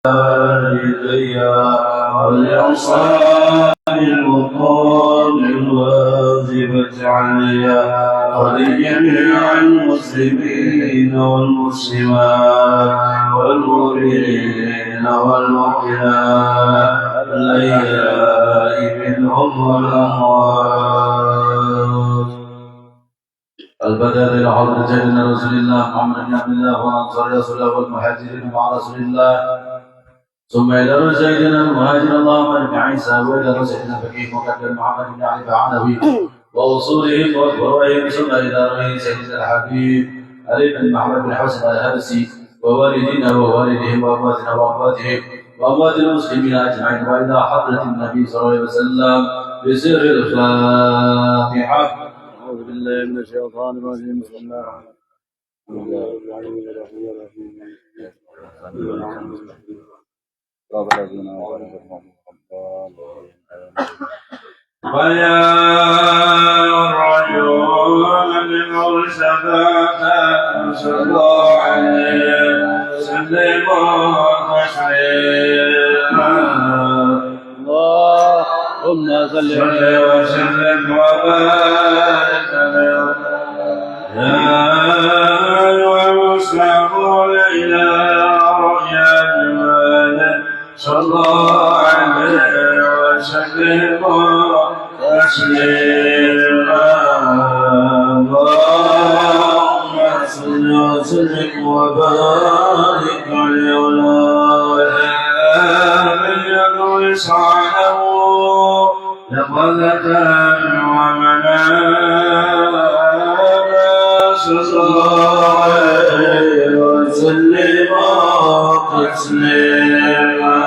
والدي والإحسان المطال الواجبة علي ولجميع المسلمين والمسلمات والمؤمنين والمؤمنات الأحياء منهم والأموات. البدء إلى حضرة سيدنا رسول الله محمد بن عبد الله وأنصار رسول الله والمهاجرين مع رسول الله، ثم إلى سيدنا المهاجر اللهم ارفع عيسى، وإلى سيدنا فقيه مقدم محمد بن علي العنوي وأصولهم وفروعهم، ثم إلى رئيس سيدنا الحبيب علي بن محمد بن حسن الهرسي ووالدينا ووالدهم وأمواتنا وأمواتهم وأموات المسلمين أجمعين، وإلى حضرة النبي صلى الله عليه وسلم بسر الفاتحة. أعوذ بالله من الشيطان الرجيم. بسم الله الرحمن الرحيم. ويا الرجل المرسلات صلى الله عليه وسلم تسليما. اللهم صل وسلم وبارك يا أيها المسلمون إلى رؤيا المال صلى الله عليه وسلم تسليما. اللهم صل وسلم وبارك عليه وعلى آله وصحبه لقد ومنانا صلى الله عليه وسلم تسليما.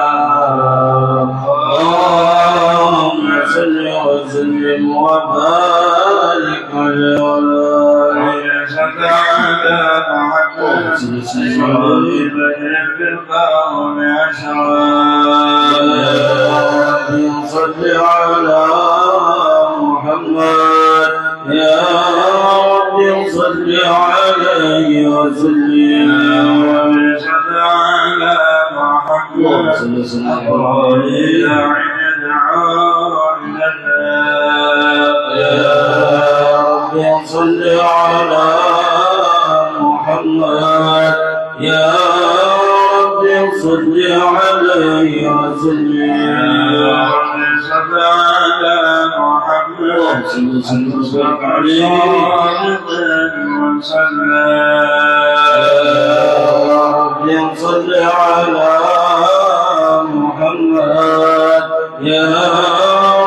اللهم صل وسلم وبارك عليه وعلى صل على محمد يا رب صل عليه وسلم على محمد يا رب صل على محمد يا رب صل عليه وسلم على محمد صلى عليه وسلم. يا رب صل على محمد يا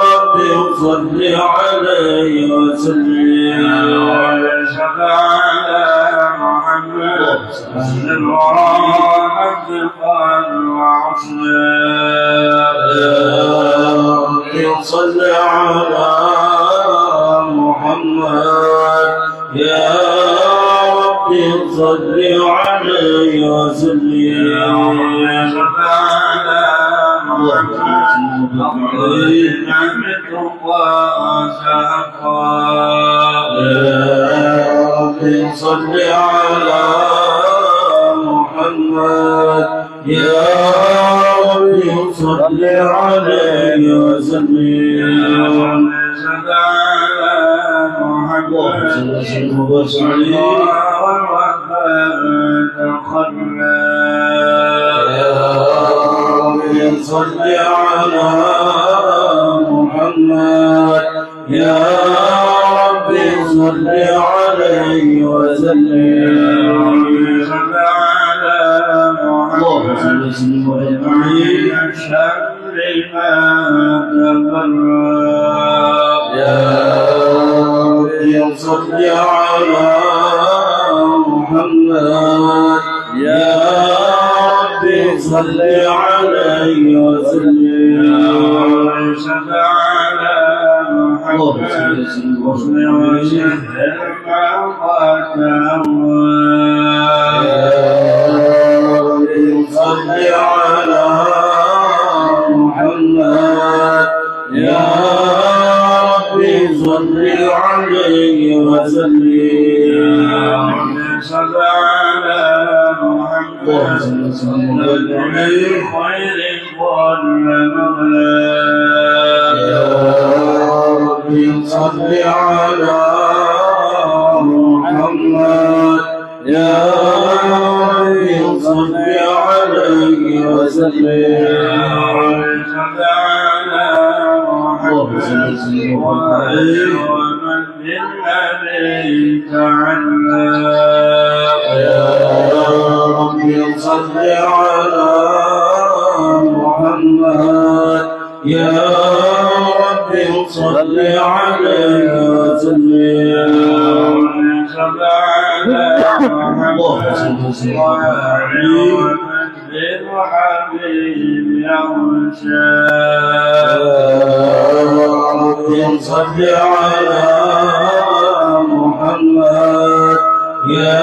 رب صل عليه وسلم على محمد صلى الله صل على محمد يا رب صل عليه وسلم على محمد نعمة وشفاء. يا رب صل على محمد يا رب صل عليه وسلم على محمد وسلم يا رب صل على محمد يا رب صل عليه وسلم على محمد أجمعين شر ما تفرق. يا رب صل على محمد يا رب صل عليه وسلم على محمد وشهد ما قدم. صل على محمد يا رب صل عليه وسلم صل على محمد خير كل مولاه يا ربي صل على محمد يا ربي صل عليه وسلم ومن بالنبي تعالى يا ربي صل على محمد يا ربي صل عليه وسلم بالحبيب يا ربي صل على محمد يا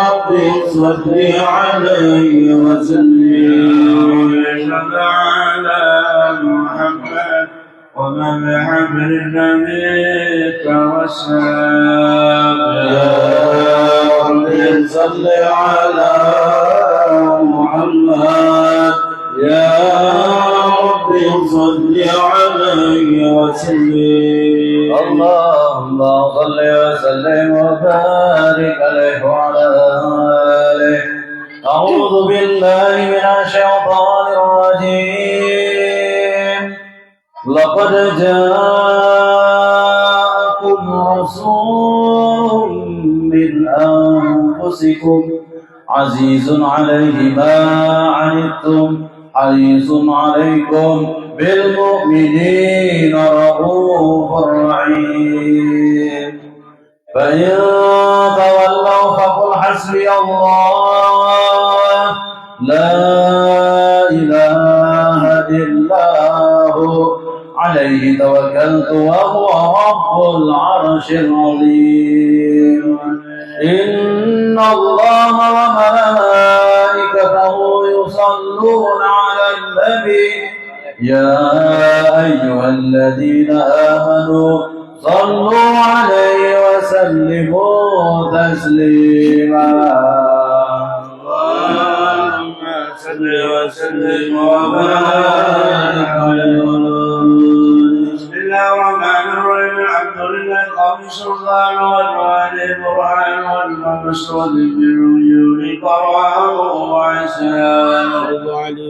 ربي صل عليه وسلم على محمد ومن بحبل النبي توسل يا ربي صل على محمد يا ربي صل عليه وسلم اللهم صل وسلم وبارك عليه وعلى آله. أعوذ بالله من الشيطان الرجيم. لقد جاءكم رسول من أنفسكم عزيز عليه ما عنتم حريص عليكم بالمؤمنين رؤوف رحيم. فإن تولوا فقل حسبي الله لا إله إلا هو عليه توكلت وهو رب العرش العظيم. إن الله وملائكته يصلون على النبي يا أيها الذين آمنوا صلوا عليه وسلموا تسليما. اللهم صل وسلم وبارك عليه. بسم الله الرحمن الرحيم. الحمد لله الخامس الظاهر والوالي البرهان والمبسوط بالوجود قرآن وعسان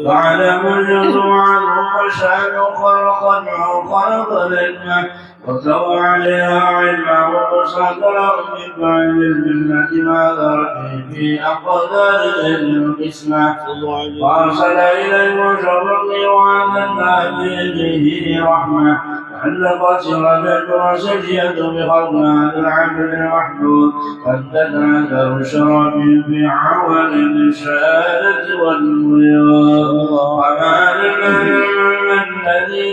وعلم الجزء عنه وشأن خلقا وخلق الحكمة وسوى عليها علما وصدره من بعد الملة ما ذرأ في أقدار القسمة وأرسل إليه وشرقه وأنزلنا به رحمة علق سرة وسجية بخلق هذا العبد المحدود فابتدأ له شرف في عوال الشهادة والمياه وما الذي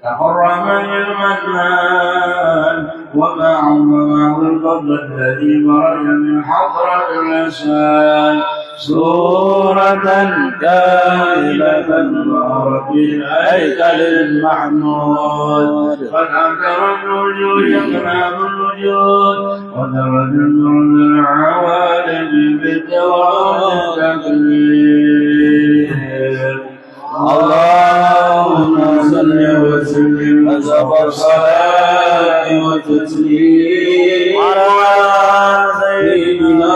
تحرم المنان وما عظمه الفضل الذي مرج من حضرة الأسان سورة كاملة ظهرت في الهيكل المحمود قد أنكر الوجود يقنع الوجود ودرج النور العوالم بالدوام التكبير. اللهم صل وسلم أشرف الصلاة والتسليم على سيدنا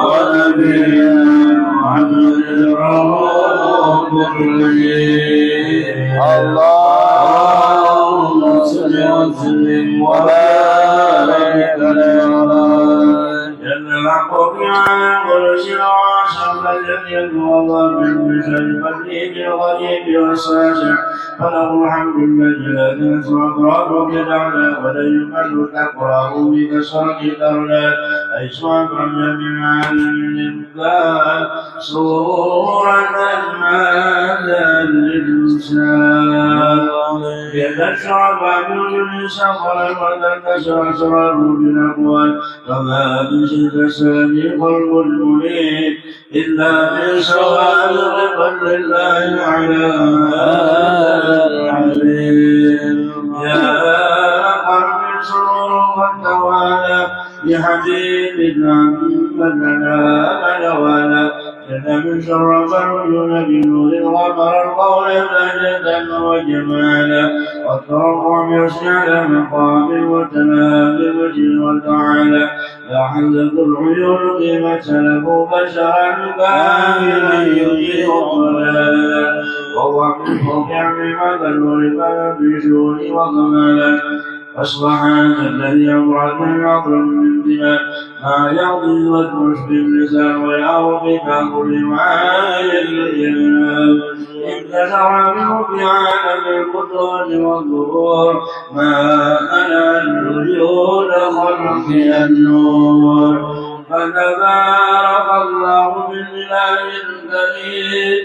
ونبينا محمد الرب الرحيم. اللهم صل وسلم وبارك عليه جل الحق على كل شيء وعشر الذي يتوضا من بشر الفقير الغريب والساسع فله الحمد الذي لا تنسى اطرافه بدعنا ولا يمل تقراه بكسرة الاولاد ايسر من جميع الانسان سورة ماذا للانسان يتشرب عن الانسان ولم تنكسر اسراره بالاقوال فما بشد سابق الملك إلا من سوابق لله على هذا العليم. يا قلب سرور والتوالى بحبيب محمد لنا منوالا جنب شرف الوجود بنور غفر القول بهجة وجمالا والترفع بحسن على مقام وتنام بوجه وتعالى يا حمزة العيون قيمة سلكوا بشرا كاملا يجيب ضلالا وهو من فوق عظمة الورفا في شؤون وكمالا فسبحان الذي أبرد من عقل من دماء ما يغضي والمشفي اللسان ويعرف كل معاني الجنان انتشر منه في عالم القدرة والظهور ما أنا الوجود خلق النور فتبارك الله من إله كريم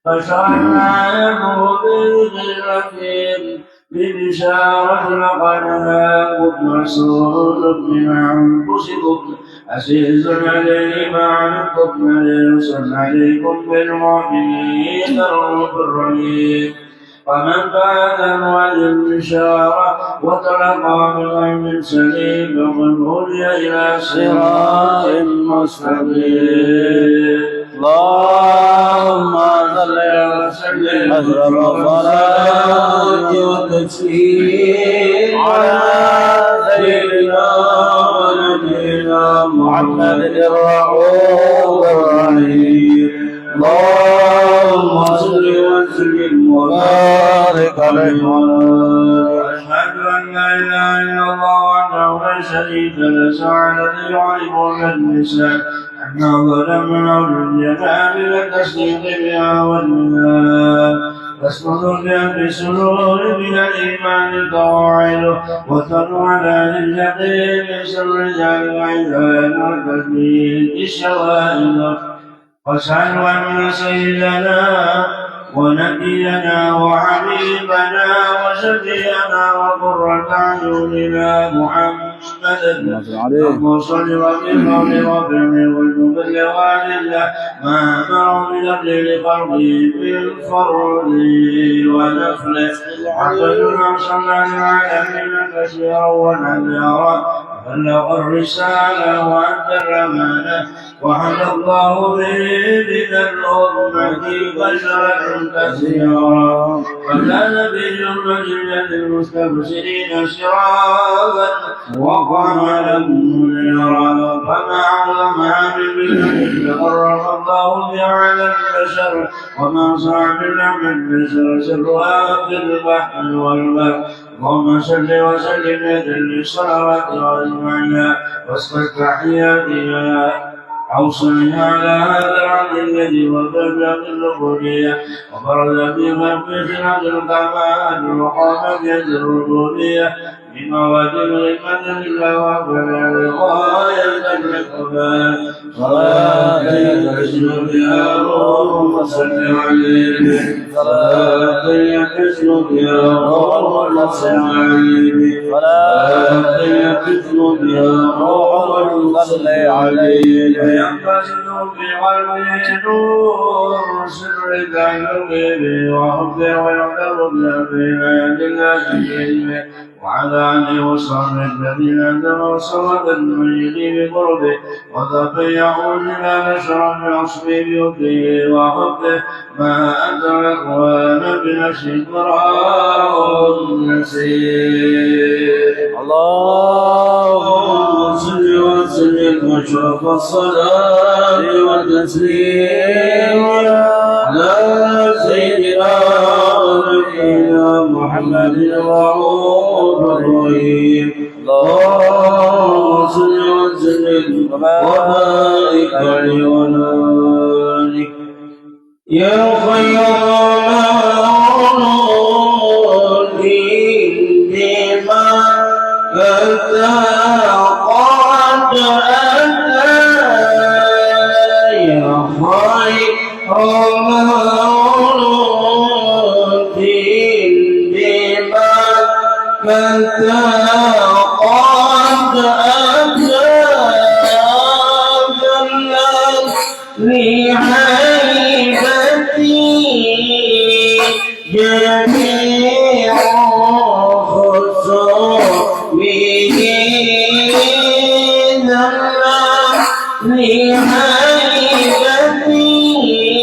فشرعنا يده بالرحيم ببشارة لقناكم مسرور من أنفسكم عزيز عليه ما عنتم حريص عليكم بالمؤمنين رؤوف رحيم ومن فات وعد البشارة وتلقى بغيب سليم فقد هدي إلى صراط مستقيم اللهم صل وسلم أشرف الصلاة والتسليم على سيدنا ونبينا محمد الرؤوف الرحيم اللهم صل وسلم وبارك عليه وعلى آله. أشهد أن لا إله إلا الله وحده لا شريك له سعادة يعرف اللسان أن ظلم الجمال والتصديق بها والمنام تسقط في سرور من الإيمان قواعده وتنوى على اليقين سر رجال العباد والتسبيح الشوائد واسأل أن سيدنا ونبينا وحبيبنا وشفيعنا وقرة أعيننا محمد اللهم صل وسلم وبارك والمبلغ لله ما أمر بنقل خلقه بالفرد ونفله حتى أرسل العالمين بشيرا ونذيرا بلغ الرسالة وأدى الأمانة وحمد الله به من الأمة بشرا كثيرا وكان بجملة المستبشرين سراجا وقمرا منيرا فما أعظم عامل تقرب الله به على البشر وما صعب من البشر سرها في البحر والبر اللهم صل وسلم وجل الصلوات واجمعها واسقط تحياتها أوصلنا على هذا العبد الذي وفى الربوبية وفرد في مغفرة الكمال وقام بيد الربوبية بمواد الغمة لله وفلا لغاية الكمال صلاة يكسر بها روح صل عليه صلاة يكسر بها روح صل عليه صلاة يكسر بها روح صل عليه ينبسط في قلبه نور سر التعلق وحبه ويعتبر في آيات الله الكريمة وعلى آله وصحبه الذين أنزلوا صلاة المجيد بقربه وتفيعوا إلى نشر بعصبه بيده وحبه ما أنت الأكوان بنفسه قرار نسير اللهم صل وسلم واشرف الصلاة والتسليم على سيدنا ونبينا محمد الرؤوف الرحيم اللهم صل وسلم وبارك عليه وعلى آله يا خير لهيبتي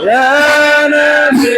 يا نبي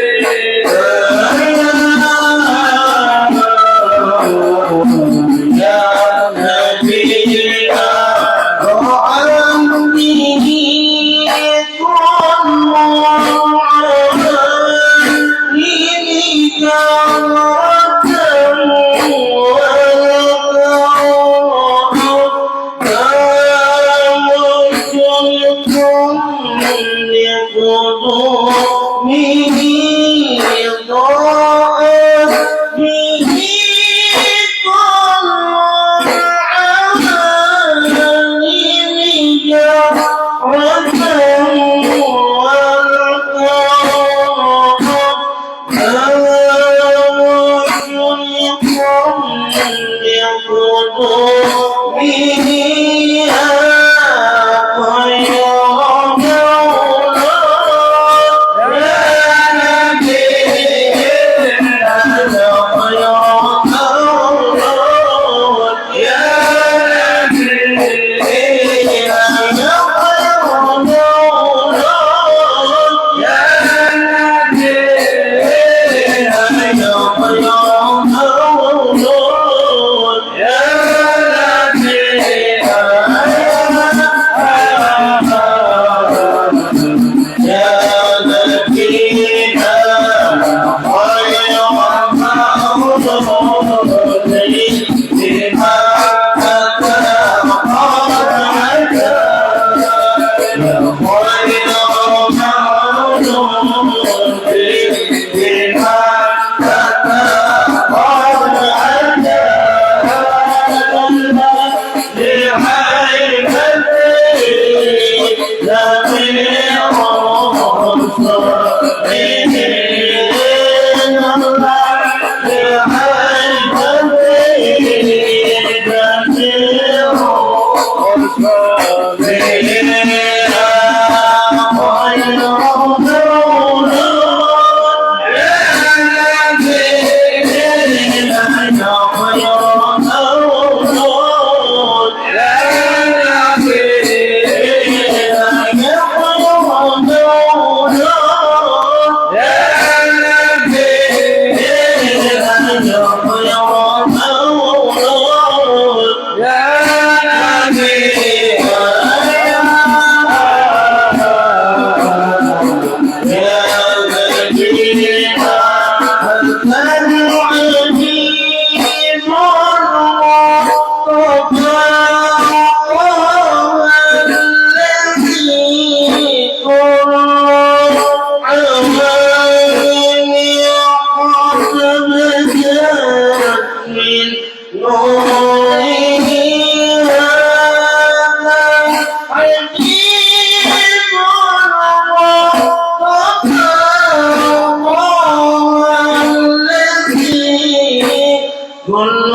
كل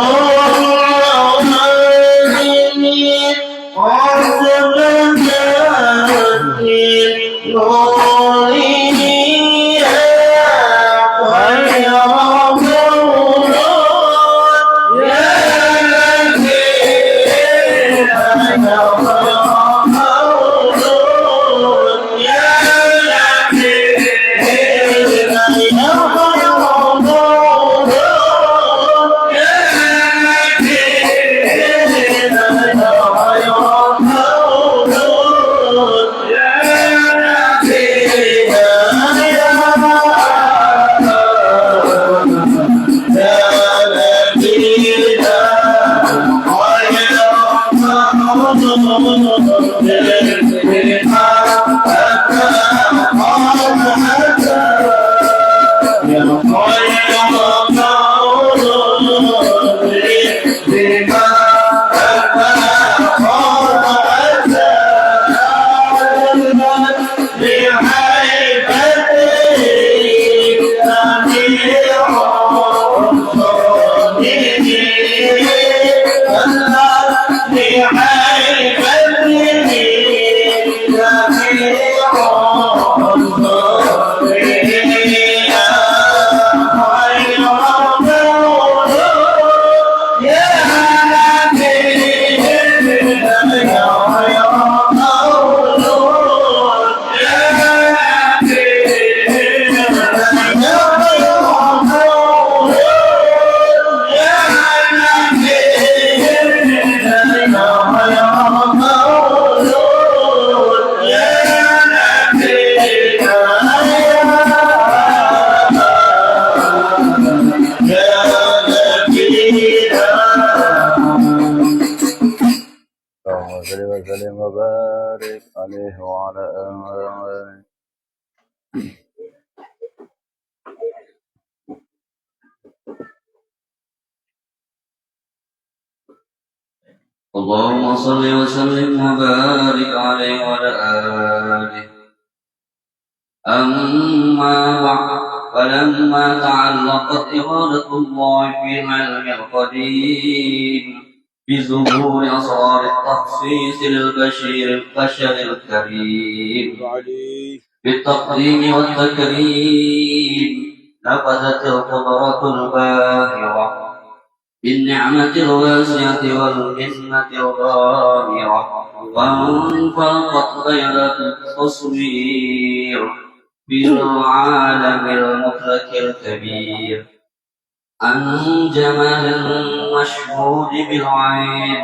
عظيم قد بدأت نوره يا خير مولود يا نبي وسلم وبارك عليه وعلى آله. اللهم صل وسلم وبارك عليه وعلى آله. أما بعد، فلما تعلقت إرادة الله في علم القديم بظهور أسرار التخصيص للبشر الكريم بالتقديم والتكريم، نفذت القدرة الباهرة بالنعمة الواسعة والمنة الغامرة، وانفلقت غيرة التصوير في العالم المدرك الكبير عن جمال المشهود بالعين،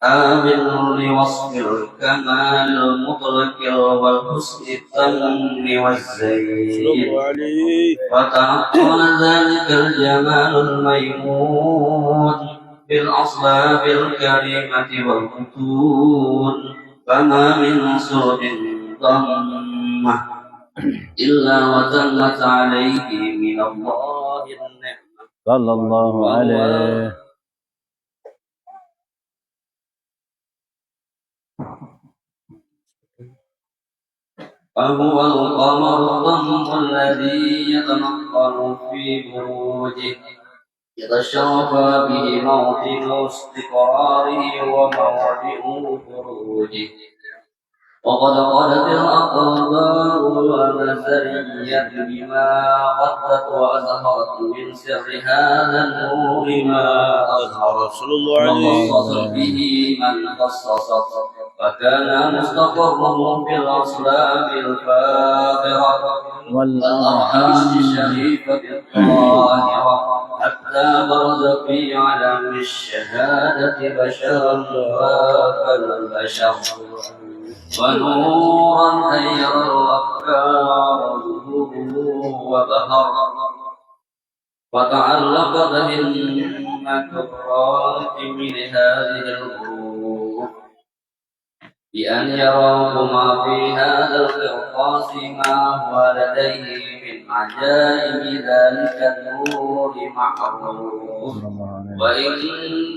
آمن لوصف الكمال المطلق والحسن التم والزين، فتنقل ذلك الجمال الميمون بالأصلاب الكريمة والمتون، فما من سرد ضمه إلا وتمت عليه من الله النعمة صلى الله عليه. فهو القمر الضم الذي يتنقل في بروجه، يتشرف به موطن استقراره وموضع خروجه. وقد قالت الأقدار والنظرية بما قدت وأظهرت من سر هذا النور ما أظهر، وخصصت به من خصصت، فكان مستقره في الأصلاب الفاخرة والأرحام الشريفة الطاهرة، حتى برز في علم الشهادة بشرا كالبشر، ونورا غير الأفكار وبهر، وتعلقت همة الراتب لهذه الغروب بأن يروا ما في هذا القرطاس ما هو لديه من عجائب ذلك النور معروف. وإن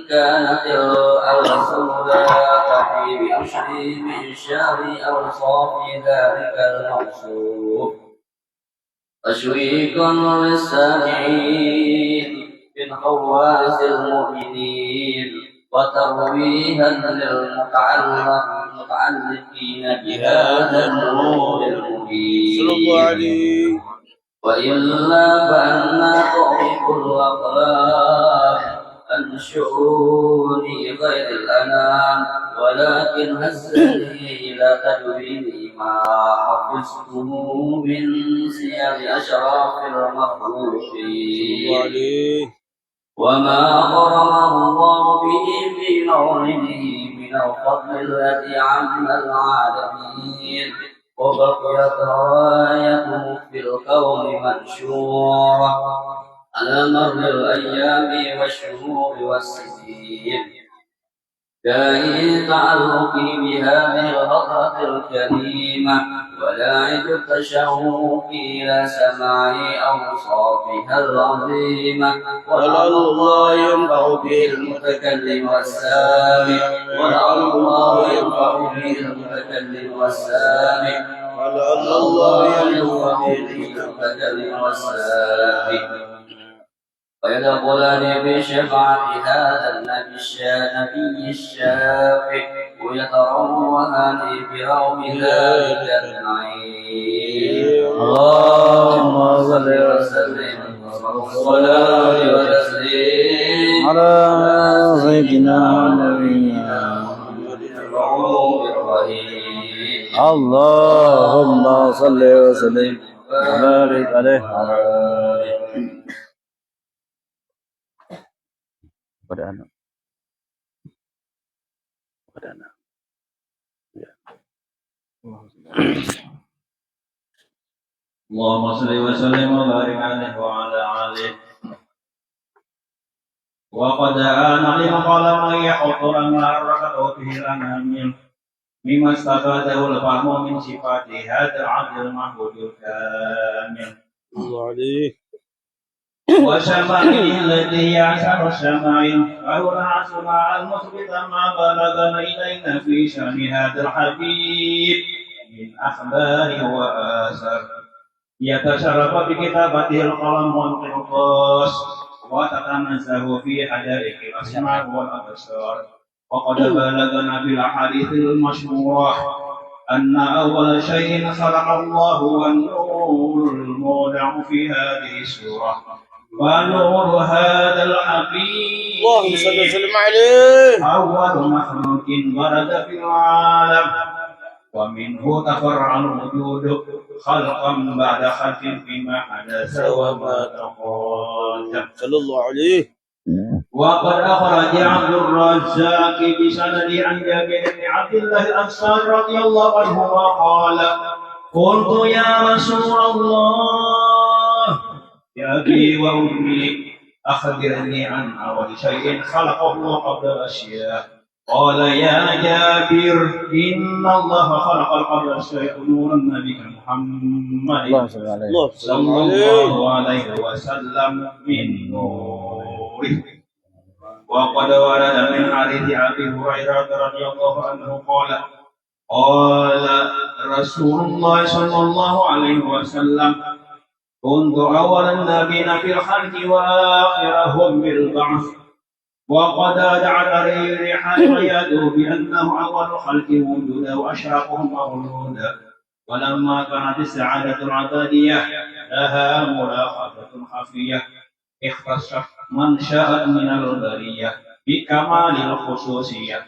كانت الرسول تحي بأشر من شر أوصاف ذلك الموصوف تشويق للسامعين من خواص المؤمنين وترويها للمتعلقين بهذا النور المبين وإلا فأنا طريق الأقلام عن شؤون غير الأنام ولكن هزني إلى تدوين ما حفظته من سير أشراف المخلوقين وما قرره الله به في موعده من الفضل الذي عم العالمين وبقيت رايته في الكون منشورة على مر الأيام والشهور والسنين داعي تعلقي بهذه الحضرة الكريمة ولاعب التشوق إلى سماع أوصافها العظيمة ولعل الله ينفع به المتكلم والسامع ولعل الله ينفع به المتكلم والسامع ولعل الله ينفع به المتكلم والسامع ويدخلني بشفاعة هذا النبي الشافع ويتروهني بيوم ذلك النعيم اللهم صل وسلم والصلاة والتسليم على سيدنا نبينا محمد الرؤوف الرحيم اللهم صل وسلم وبارك عليه pada anak. Ya. Allahumma salli wa sallim wa barik alaihi wa ala alihi. Wa qad ana lima qala ma yahtur ma rakatu fihi al-anamil mimma istafadahu al-fahmu min sifati hadzal 'abdil mahmudil kamil. وشمائل التي يعشر الشمائل فهو العاصمة المثبت ما بلغنا إلينا في شأن هذا الحبيب من أخبار وآثار يتشرف بكتابته القلم والقرطاس وتتنزه في حدائق الأسماء والأبصار وقد بلغنا بالأحاديث المشهورة أن أول شيء خلق الله والنور المودع في هذه السورة ونور هذا الحبيب اللهم صل وسلم عليه أول مخلوق ورد في العالم ومنه تفرع الوجود خلقا بعد خلق فيما حدث وما تقدم صلى الله عليه وقد أخرج عبد الرزاق بسند عن جابر بن عبد الله الأنصاري رضي الله عنهما قال قلت يا رسول الله يا أبي وأمي أخبرني عن أول شيء خلقه الله قبل الأشياء قال يا جابر إن الله خلق قبل الأشياء نور النبي محمد صلى الله عليه وسلم من نوره وقد ورد من حديث أبي هريرة رضي الله عنه قال قال رسول الله صلى الله عليه وسلم كنت أول النبيين في الخلق وآخرهم بالبعث وقد دعت ريحان يدعو بأنه أول خلق وجودا وأشرقهم مولودا ولما كانت السعادة العبادية لها ملاحظة خفية اختصت من شاءت من البرية بكمال الخصوصية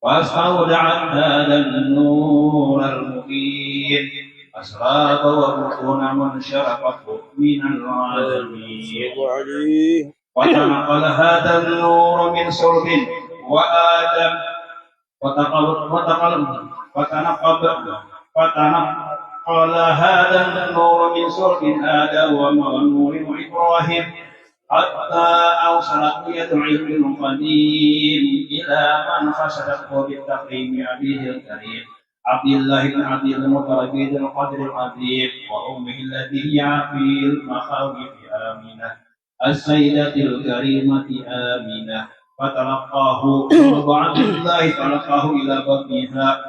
واستودعت هذا النور المبين أسراب وبطون من شرقته من العالمين وتنقل هذا النور من صلب وآدم فتنقل هذا النور من صلب آدم ونور إبراهيم حتى أوصلت يد علم قديم إلى من خشته بالتقريم أبيه الكريم عبد الله بن عبد المطلب ذي القدر العظيم وأمه التي هي في المخاوف آمنة السيدة الكريمة آمنة فتلقاه عبد الله تلقاه إلى بطنها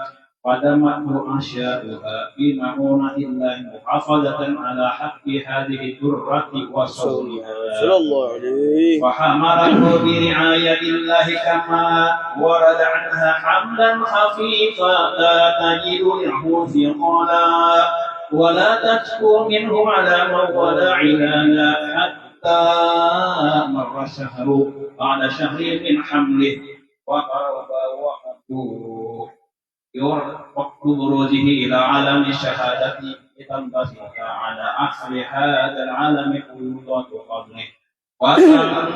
قدمته أشياؤها في معونة الله محافظة على حق هذه الدرة وصولها وحملته برعاية الله كما ورد عنها حملا خفيفا لا تجد له ثقلا ولا تشكو منه على من ولا علالا حتى مر الشهر بعد شهر من حمله وقرب وقت بروزه إلى عالم الشهادة لتنبسط على أحد هذا العالم فيوضات فضله وأن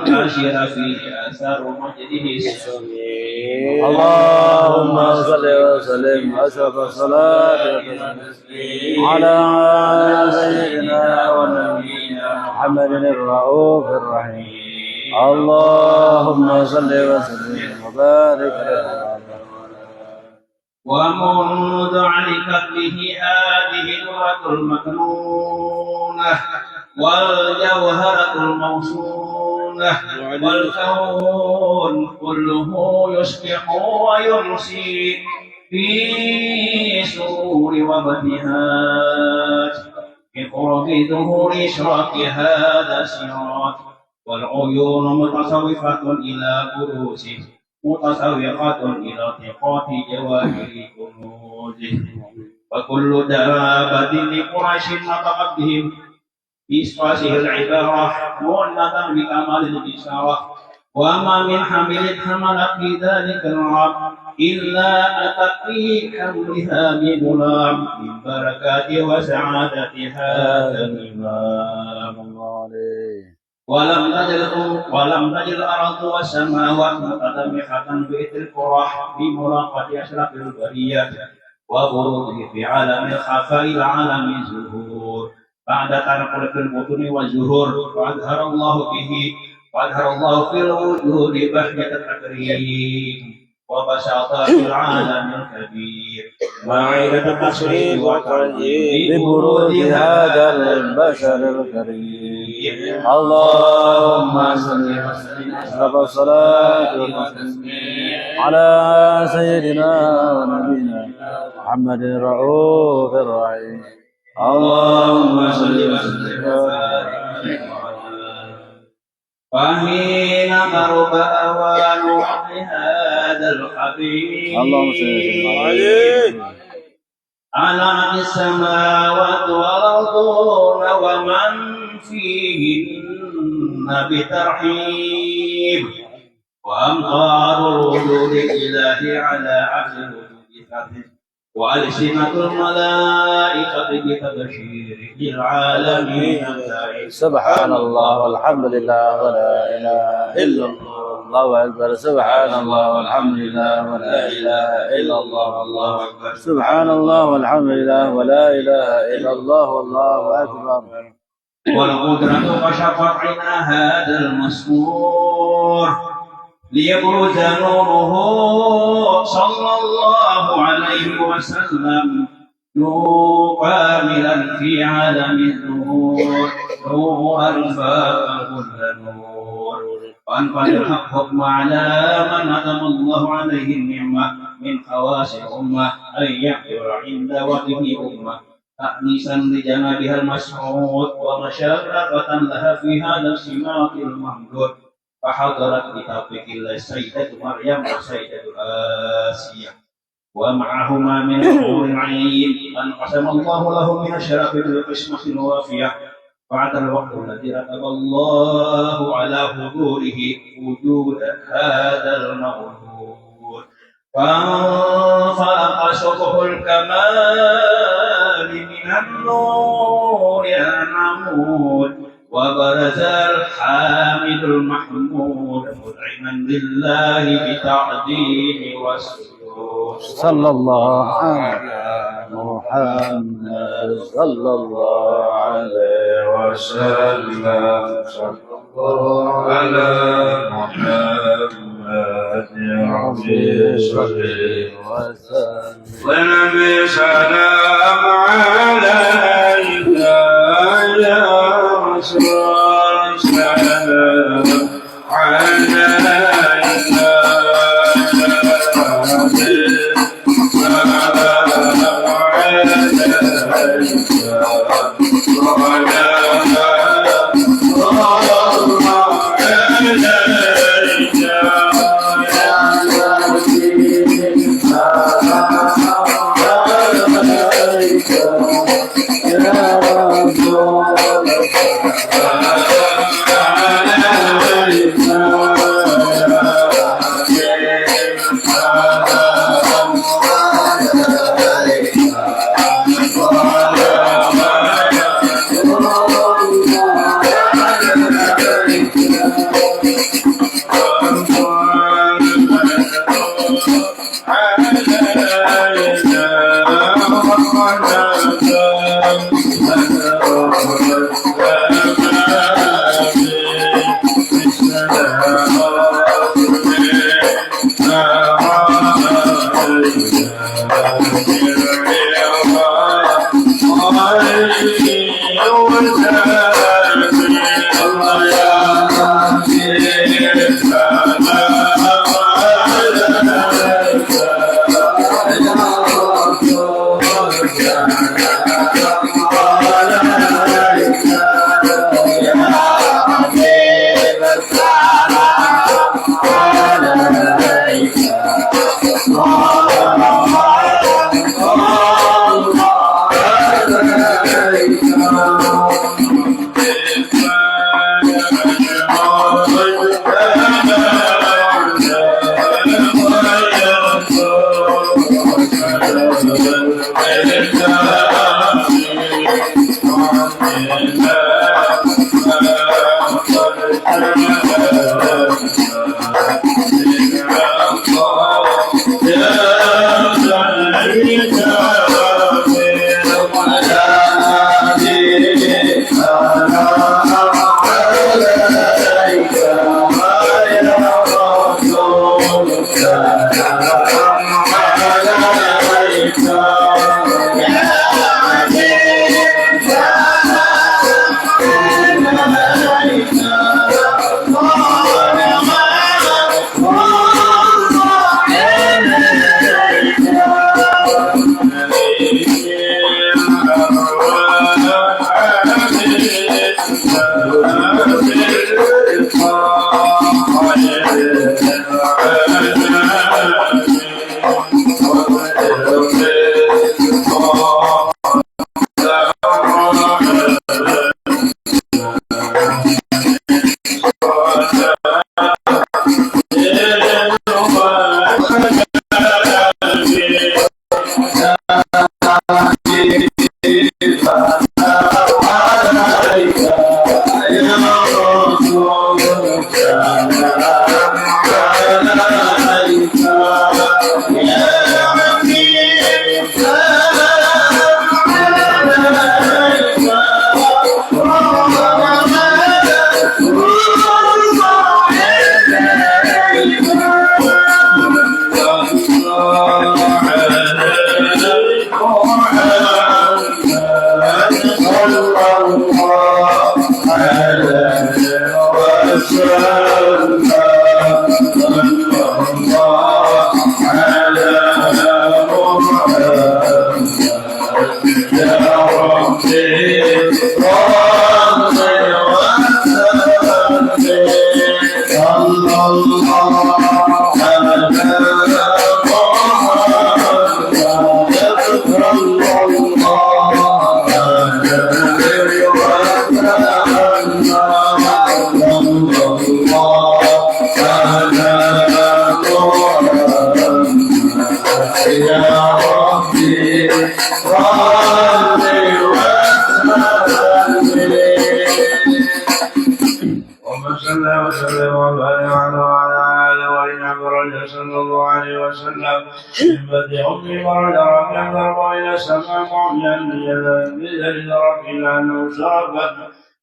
تنتشر فيه آثار مجده السميع. اللهم صل وسلم أشرف الصلاة على سيدنا ونبينا محمد الرؤوف الرحيم. اللهم صل وسلم وبارك عليه. ومنذ علقت به هذه الذرة المكنونة والجوهرة الموصونة والكون كله يسبح ويمسي في سرور وابتهاج بقرب ظهور إشراق هذا السراج والعيون متصوفة إلى كروسه متسوقة إلى ارتقاء جواهر كنوزه وكل دابة لقريش نطقت بهم بإسفاسه العبارة مؤنثا بكمال الإشارة وما من حمل حملت في ذلك العام إلا أتت في حملها بغلام من بركات وسعادة هذا الإمام. ولم تجد الأرض والسماوات متدمخة بإثر الفرح بمراقبة أشرف البريات وبروزه في عالم الخفاء إلى عالم الزهور بعد تنقل في البطون والزهور وأظهر الله في الوجود بهجة التكريم وبساطة العالم الكبير وعيدة التشريف والتعظيم ببروز هذا البشر الكريم. اللهم صل وسلم أشرف الصلاة والتسليم على سيدنا ونبينا محمد الرؤوف الرحيم. اللهم صل وسلم وحين قرب أوان هذا الحبيب اللهم صل وسلم على السماوات والأرضون ومن فيهن بترحيب وأمطار الوجود الإله على عهد الوجود فتح وألسنة الملائكة بتبشير للعالمين. سبحان الله والحمد لله ولا إله إلا الله. الله أكبر. سبحان الله والحمد لله ولا إله إلا الله. الله أكبر. سبحان الله والحمد لله ولا إله إلا الله. والله أكبر. والقدرة كشفت عنا هذا المسرور ليبرز نوره صلى الله عليه وسلم كاملا في عالم الظهور نورا فاق كل نور وأنفذ الحكم على من ندم الله عليه النعمة من خواص الأمة أن يحضر عند وجه أمة تأنيسا لجنابها المسعود ومشاركة لها في هذا السماق الممدود فحضرت بتوفيق الله السيدة مريم والسيدة آسيا ومعهما من الحور العين من قسم الله له من الشرف بالقسمة الوافية بعد الوقت الذي كتب الله على حضوره وجود هذا المولود فانفلق سبح الكمال من النور العمود وبرز الحامد المحمود مذعنا لله بتعظيم والسجود. صلى الله على محمد صلى الله عليه وسلم. صلى الله على محمد يا ربي صل وسلم. ونبي سلام عليك يا رسول سلام عليك يا ربي سلام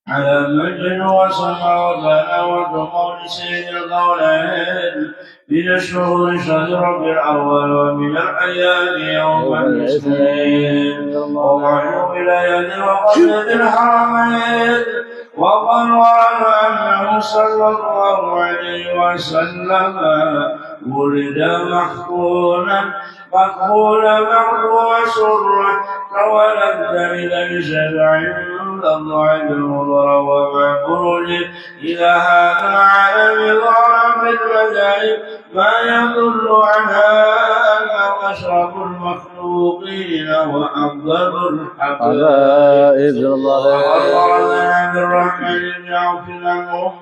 على مجد وسمع وبنى وقول سيد القولين من الشهور شهر رب الأول ومن الأيام يوم الاثنين ومعنوا ولاية وقصد الحرمين وقال ورد أنه صلى الله عليه وسلم ولد مقبولا وسرا فولد من سبع الله المضر ومن خروج إلى هذا العالم ظهر بالمذاهب ما يدل عنها أنه أشرف المخلوقين وأفضل الحبائب وقال عبد الرحمن بن عوف عن أم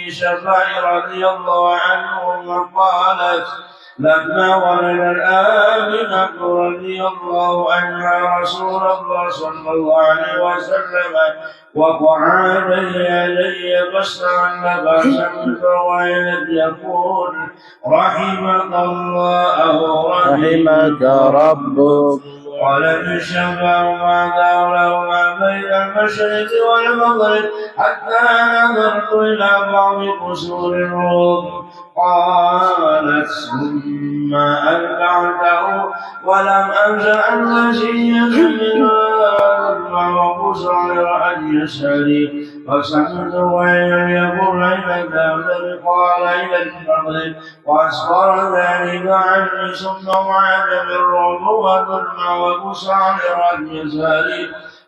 شفاء رضي الله عنه قالت لما ولد الآمنة رضي الله عنها رسول الله صلى الله عليه وسلم وقع علي فاستعن بأسا فويلت يقول رحمك الله أو رحمك ربك. قال ابن الشفاء ما داره ما بين المشرق والمغرب حتى نظرت إلى بعض قصور الروم. قالت ثم أتبعته ولم أنشأ الغشية منها وقصر أن يسألي فسمعت وإن يقول إلى الدولة قال إلى المغرب وأسفر ذلك عني ثم وعد بالرعب والظلم وقصر أن يسألي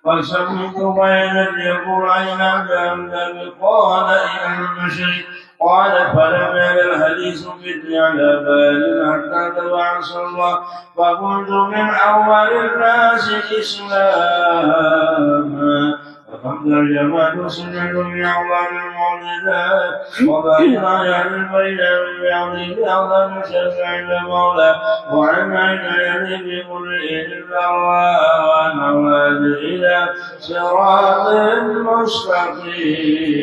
فسمعت وإن يقول إلى الدولة قال إلى المشرق قال فلم يزل الحديث مثلي على بال حتى تبعث الله فكنت من أول الناس إسلاما. فقد ترجمت سنة من أعظم المعجزات وبين آيات البينة من بعض أعظم شفع المولى وعن عين يدي بكل إلا ونواد إلى صراط مستقيم.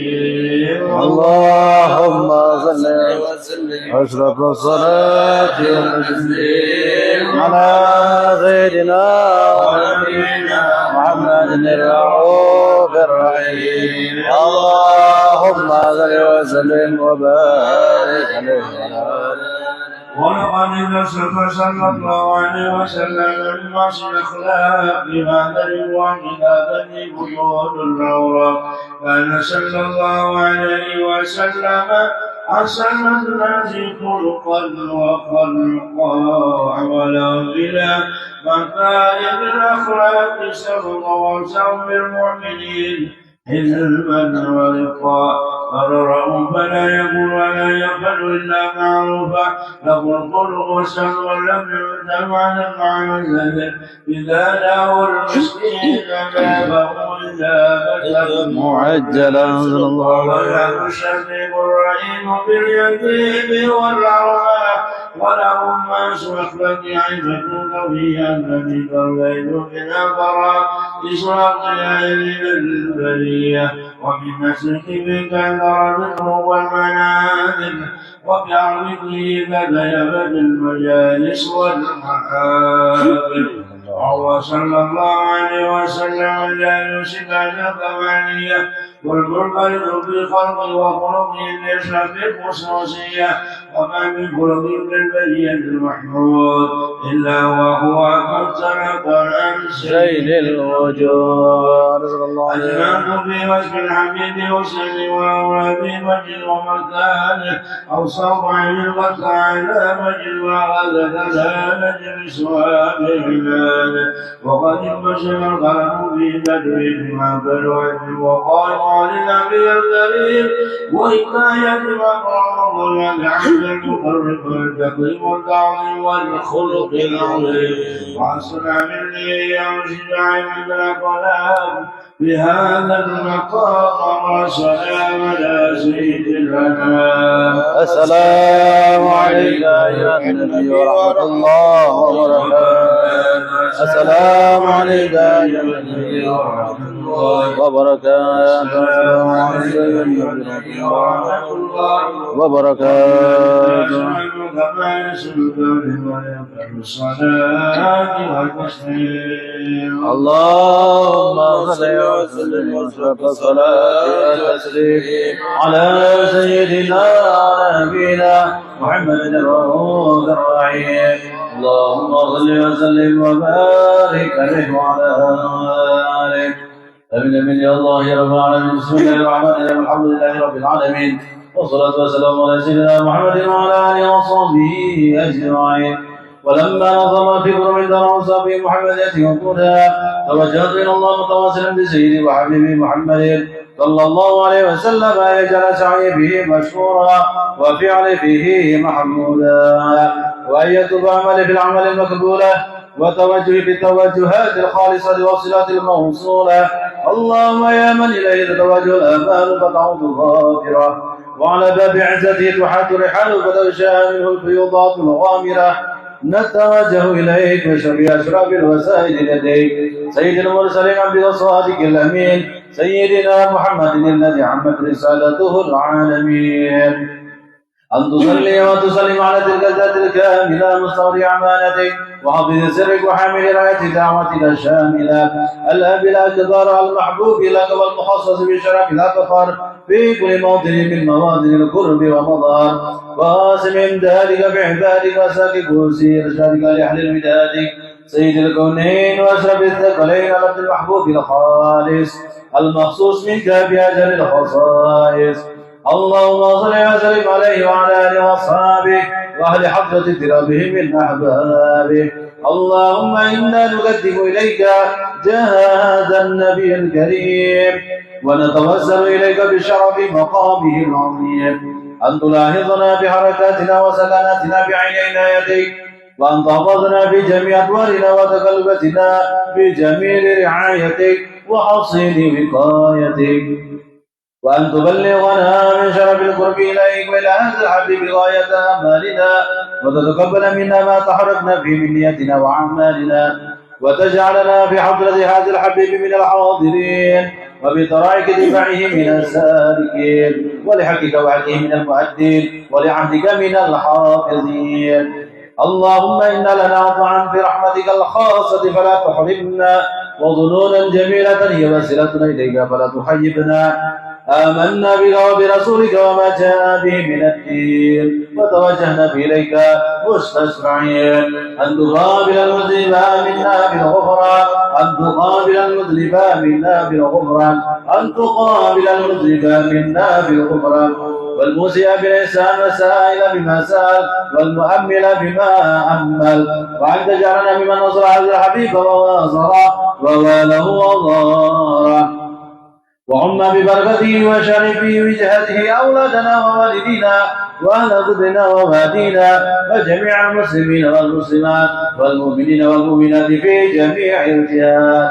اللهم صل وسلم أشرف الصلاة والتسليم على سيدنا ونبينا محمد الرؤوف الرحيم. اللهم صل وسلم وبارك عليه. ولقد نصف صلى الله عليه وسلم من معصي الأخلاق بهذا الواحد هذا بيوت الأوراق. كان صلى الله عليه وسلم أحسن الناس خلقا وخلقا عملا بلا مكارم الأخلاق سبق وسوم المؤمنين حلما ورقا فررهم فلا يقول ولا يفعل إلا معروفا له الخلق والسهل ولم يؤتم على المعنى إذا دعوا المسكين بابه إجابة معجلا صلى الله عليه وسلم. الشفيق الرحيم باليتيم والعرى وله الناس أخبرني عزة فيها الذي توليت بنا فرائس الأغيار البرية ومن نسلك بك الرزق والمنازل وبأرضه فديبت المجالس والمحافل وهو صلى الله عليه وسلم جالس كان ثمانية والمنفرد في خلقه وخلقه ليشرب الخصوصية وما من خلق بالبرية المحمود إلا وهو قد سلك عن سيد الوجود أجمعت في وجه الحبيب وسلم وأولى في وجه ومكانه أو صوع الغد على وجه وغد لا نجلس وابعنا وقد انبشر القلم في بدر ما بلوه وقال للنبي الكريم وإما يجمع الله عز المقرب والتقييم والتعظيم والخلق العظيم وأصنع مني وشجاع من الأقلام بهذا المقام وسلام على سيد الأنام. السلام عليك يا النبي ورحمة الله وبركاته. السلام عليك يا النبي ورحمة الله وبركاته. السلام عليك يا النبي ورحمة الله وبركاته. اللهم صل وسلم واشرف الصلاة والتسليم على سيدنا ونبينا محمد الرؤوف الرحيم. اللهم صل وسلم وبارك عليه وعلى آله. آمين يا الله يا رب العالمين. بسم الله الرحمن الرحيم. الحمد لله رب العالمين والصلاة والسلام على سيدنا محمد وعلى آله وصحبه أجمعين. ولما نظم الفكر من دراسة في محمدية وجودها توجهت إلى الله متواصلا بسيدي وحبيبي محمد صلى الله عليه وسلم أن يجعل سعي به مشكورا وفعل فيه محمودا وأن يتوب عملي في العمل المقبولة وتوجه في التوجهات الخالصة والصلات الموصولة. اللهم يا من إليه تتوجه الآمال فتعود ظافرة وعلى باب عزته تحات رحال فتغشى منه الفيوضات الغامرة نتوجه إليك بشفيع أشرف الوسائل لديك سيد المرسلين عبد الصادق الأمين سيدنا محمد الذي عمت رسالته العالمين. أن تصلي وتسلم على تلك الذات الكاملة مستودع أمانتك وحافظ سرك وحامل راية دعوتك الشاملة الأب الأكبر المحبوب لك والمخصص بشرف الأكبر في كل موطن من مواطن القرب ومضار واسم امدادك بعبادك وساك كرسي إرشادك لأهل المدادك سيد الكونين وأشرف الثقلين عبد المحبوب الخالص المخصوص منك بأجل الخصائص. اللهم صل وسلم عليه وعلى آله وأصحابه وأهل حفظة ترابهم من أحبابه. اللهم إنا نقدم إليك جهاز النبي الكريم ونتوسل إليك بشرف مقامه العظيم أن تلاحظنا بحركاتنا وسكناتنا بعين عنايتك وأن تحفظنا في جميع أدوارنا وتقلبتنا بجميل رعايتك وحصين وقايتك وأن تبلغنا من شرف القرب إليك وإلى هذا الحبيب غاية أمالنا وتتقبل منا ما تحركنا فيه من نيتنا وأعمالنا وتجعلنا في حضرة هذا الحبيب من الحاضرين وبطرائق دفاعه من السالكين ولحقك وحقه من المؤدين ولعهدك من الحافظين. اللهم إنا لنا طمعا في رحمتك الخاصة فلا تحرمنا وظنونا جميلة هي وسيلتنا إليك فلا تحيبنا. آمنا بك وبرسولك وما جاء به من الدين وتوجهنا إليك مستشفعين أن تقابل المذنب منا بالغفران أن تقابل المذنب منا بالغفران أن تقابل المذنب منا بالغفران والمسيء بالإحسان والسائل بما سأل والمؤمل بما أمل وأن تجعلنا ممن نصر هذا الحبيب وواصره وواله وضاره وعم ببركته وشرفه وجهته أولادنا ووالدينا وأهل قدرنا ووادينا وجميع المسلمين والمسلمات والمؤمنين والمؤمنات في جميع الجهات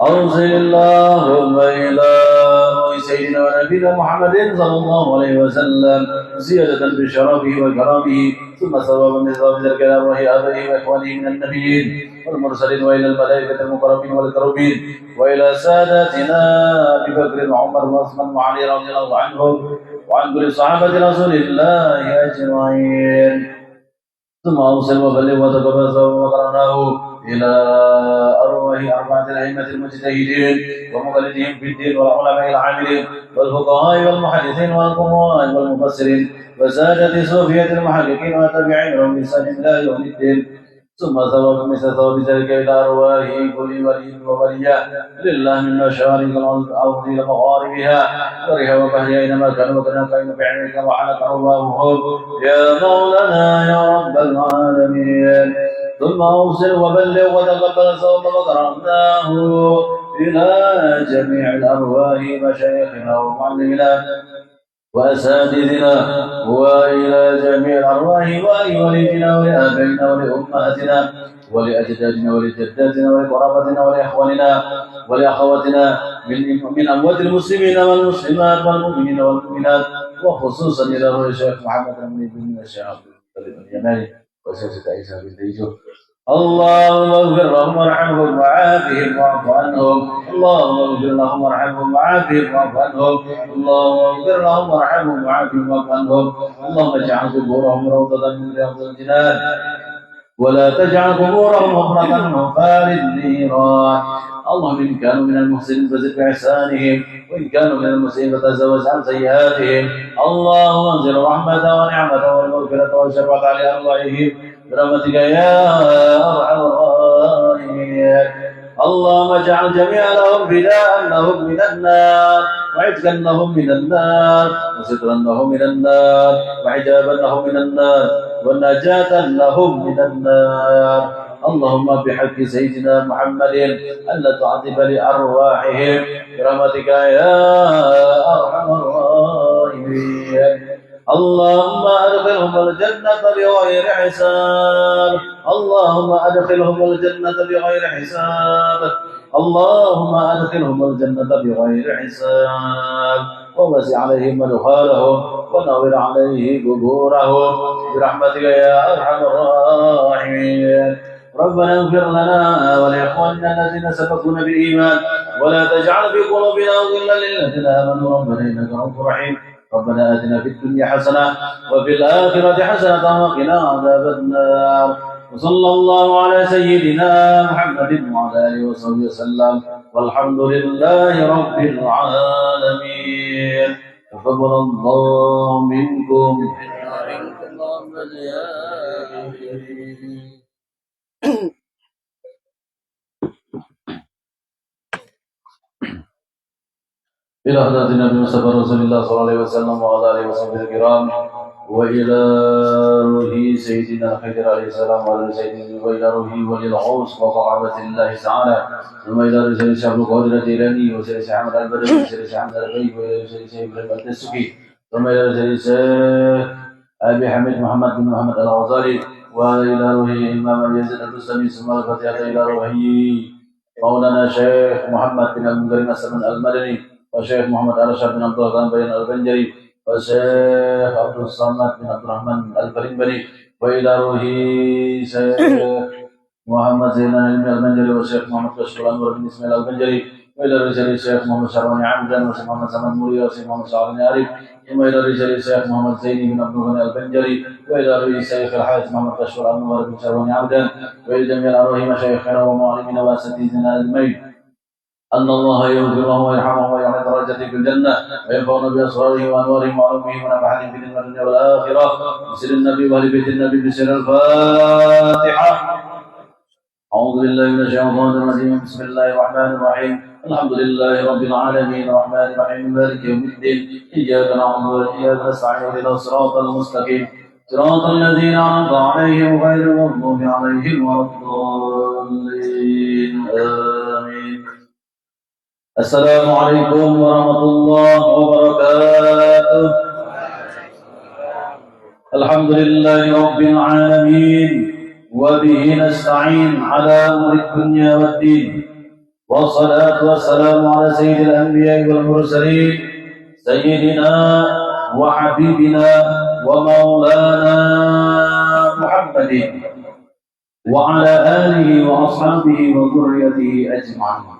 أوصل اللهم إلى سيدنا ونبينا محمد صلى الله عليه وسلم زيادة بشرفه وكرامه ثم ثوابا من ثواب ذلك الأمر آبائه وإخوانه من النبيين والمرسلين وإلى الملائكة المقربين والكرمين وإلى ساداتنا أبي بكر وعمر وعثمان وعلي رضي الله عنهم وعن كل صحابة رسول الله أجمعين ثم أوصل وبلغ وتقبل ثواب ما قرأناه إلى أرواح أربعة الأئمة المجتهدين ومقلدين في الدين والعلماء العاملين والفقهاء والمحدثين والقراء والمفسرين وسادة صوفية المحققين وتابعين لهم بإحسان إلى يوم الدين ثم ثواب مثل ثواب ذلك إلى أرواح كل ولي وولية لله من مشارق الأرض إلى مغاربها ورها وكهلها أينما كانوا وكنا فإن بعلمك وحلق أرواحهم يا مولانا يا رب العالمين ثم أوصل وبلغ وتقبل ثواب ما قرأناه إلى جميع الأرواح مشايخنا ومعلمنا وأساتذتنا وإلى جميع الأرواح ولوالدنا ولآبائنا ولأمهاتنا ولأجدادنا ولجداتنا ولقرابتنا ولإخواننا ولأخواتنا من أموات المسلمين والمسلمات والمؤمنين والمؤمنات وخصوصا إلى روح الشيخ محمد بن الشيخ اليماني وشيخ عيسى بن ديجو اللهم اغفر لهم وارحمهم وعافهم واعف عنهم اللهم اغفر لهم وارحمهم وعافهم واعف عنهم اللهم اغفر لهم وارحمهم وعافهم واعف عنهم اللهم اجعل قبورهم روضة من رياض الجنان ولا تجعل قبورهم مفرطا من غفار النيران اللهم إن كانوا من المحسنين فزد بإحسانهم وإن كانوا من المسيئين فتزوج عن سيئاتهم اللهم انزل الرحمة ونعمة والمغفرة والشفاعة على أرواحهم برحمتك يا أرحم الراحمين اللهم اجعل جميع لهم فداء لهم من النار وعتقا لهم من النار وسترا لهم من النار وحجابا لهم من النار ونجاة لهم من النار اللهم بحق سيدنا محمد ألا تعذب لأرواحهم برحمتك يا أرحم الراحمين اللهم أدخلهم الجنة بغير حساب اللهم أدخلهم الجنة بغير حساب اللهم أدخلهم الجنة بغير حساب ووسع عليهم مدخالهم ونور عليه قبورهم برحمتك يا أرحم الراحمين ربنا اغفر لنا ولإخواننا الذين سبقونا بالإيمان ولا تجعل في قلوبنا غلا للذين آمنوا ربنا إنك رؤوف رحيم ربنا آتنا في الدنيا حسنة وفي الآخرة حسنة وقنا عذاب النار وصلى الله على سيدنا محمد وعلى آله وصحبه وسلم والحمد لله رب العالمين تقبل الله منكم إلى حضرة النبي مصطفى رسول الله صلى الله عليه وسلم وعلى آله وصحبه الكرام وإلى روح سيدنا الخضر عليه السلام وإلى روح ولي الغوث وصحابة الله تعالى ثم إلى رسول شعب القادر الجيلاني وسيد شيخ أحمد البدوي وسيد شيخ أحمد الغيب وإلى رسول شيخ إبراهيم الدسوقي ثم إلى رسول شيخ أبي حميد محمد بن محمد الغزالي وإلى روح الإمام يزيد البستمي ثم الفاتحة إلى روح مولانا شيخ محمد بن المنذر مسلم المدني وشيخ محمد أرشد بن عبد الرحمن بن البنجري وشيخ عبد الصمد بن عبد الرحمن البرنبري وإلى روح شيخ محمد زينان البنجري وشيخ محمد بشر أنور بن إسماعيل البنجري وإلى رجال الشيخ محمد شعبان عمدا وشيخ محمد سمد موري وشيخ محمد شعبان عارف ثم إلى رجال الشيخ محمد زيني بن عبد الغني البنجري وإلى رجال الشيخ الحارث محمد بشر أنور بن شعبان عمدا وإلى جميع الأرواح مشايخنا ومعلمنا وأساتذتنا أجمعين أن الله يغفر لهم ويرحمهم ويعلى درجته في الجنة وينفعنا بأسرارهم وأنوارهم وعلومهم ونفعهم في الدنيا والآخرة بسر النبي وأهل بيت النبي بسر الفاتحة. أعوذ بالله من الشيطان الرجيم بسم الله الرحمن الرحيم الحمد لله رب العالمين الرحمن الرحيم مالك يوم الدين إياك نعبد وإياك نستعين اهدنا الصراط المستقيم صراط الذين أنعمت عليهم غير المغضوب عليهم ولا الضالين آمين. السلام عليكم ورحمة الله وبركاته. الحمد لله رب العالمين وبه نستعين على أمر الدنيا والدين والصلاة والسلام على سيد الأنبياء والمرسلين سيدنا وحبيبنا ومولانا محمد وعلى آله وأصحابه وذريته أجمعين.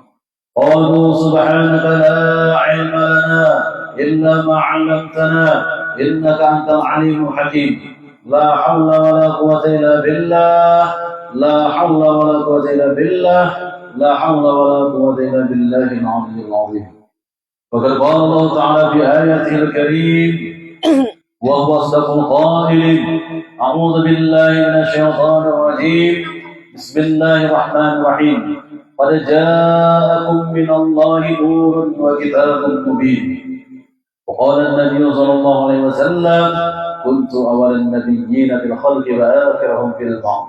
قالوا سبحانك لا علم لنا إلا ما علمتنا إنك أنت العليم الحكيم. لا حول ولا قوة إلا بالله لا حول ولا قوة إلا بالله لا حول ولا قوة إلا بالله العلي العظيم. وقد قال الله تعالى في آياته الكريم وهو أصدق القائلين أعوذ بالله من الشيطان الرجيم بسم الله الرحمن الرحيم قد جاءكم من الله نور وكتاب مبين. وقال النبي صلى الله عليه وسلم كنت أول النبيين في الخلق وآخرهم في البعض.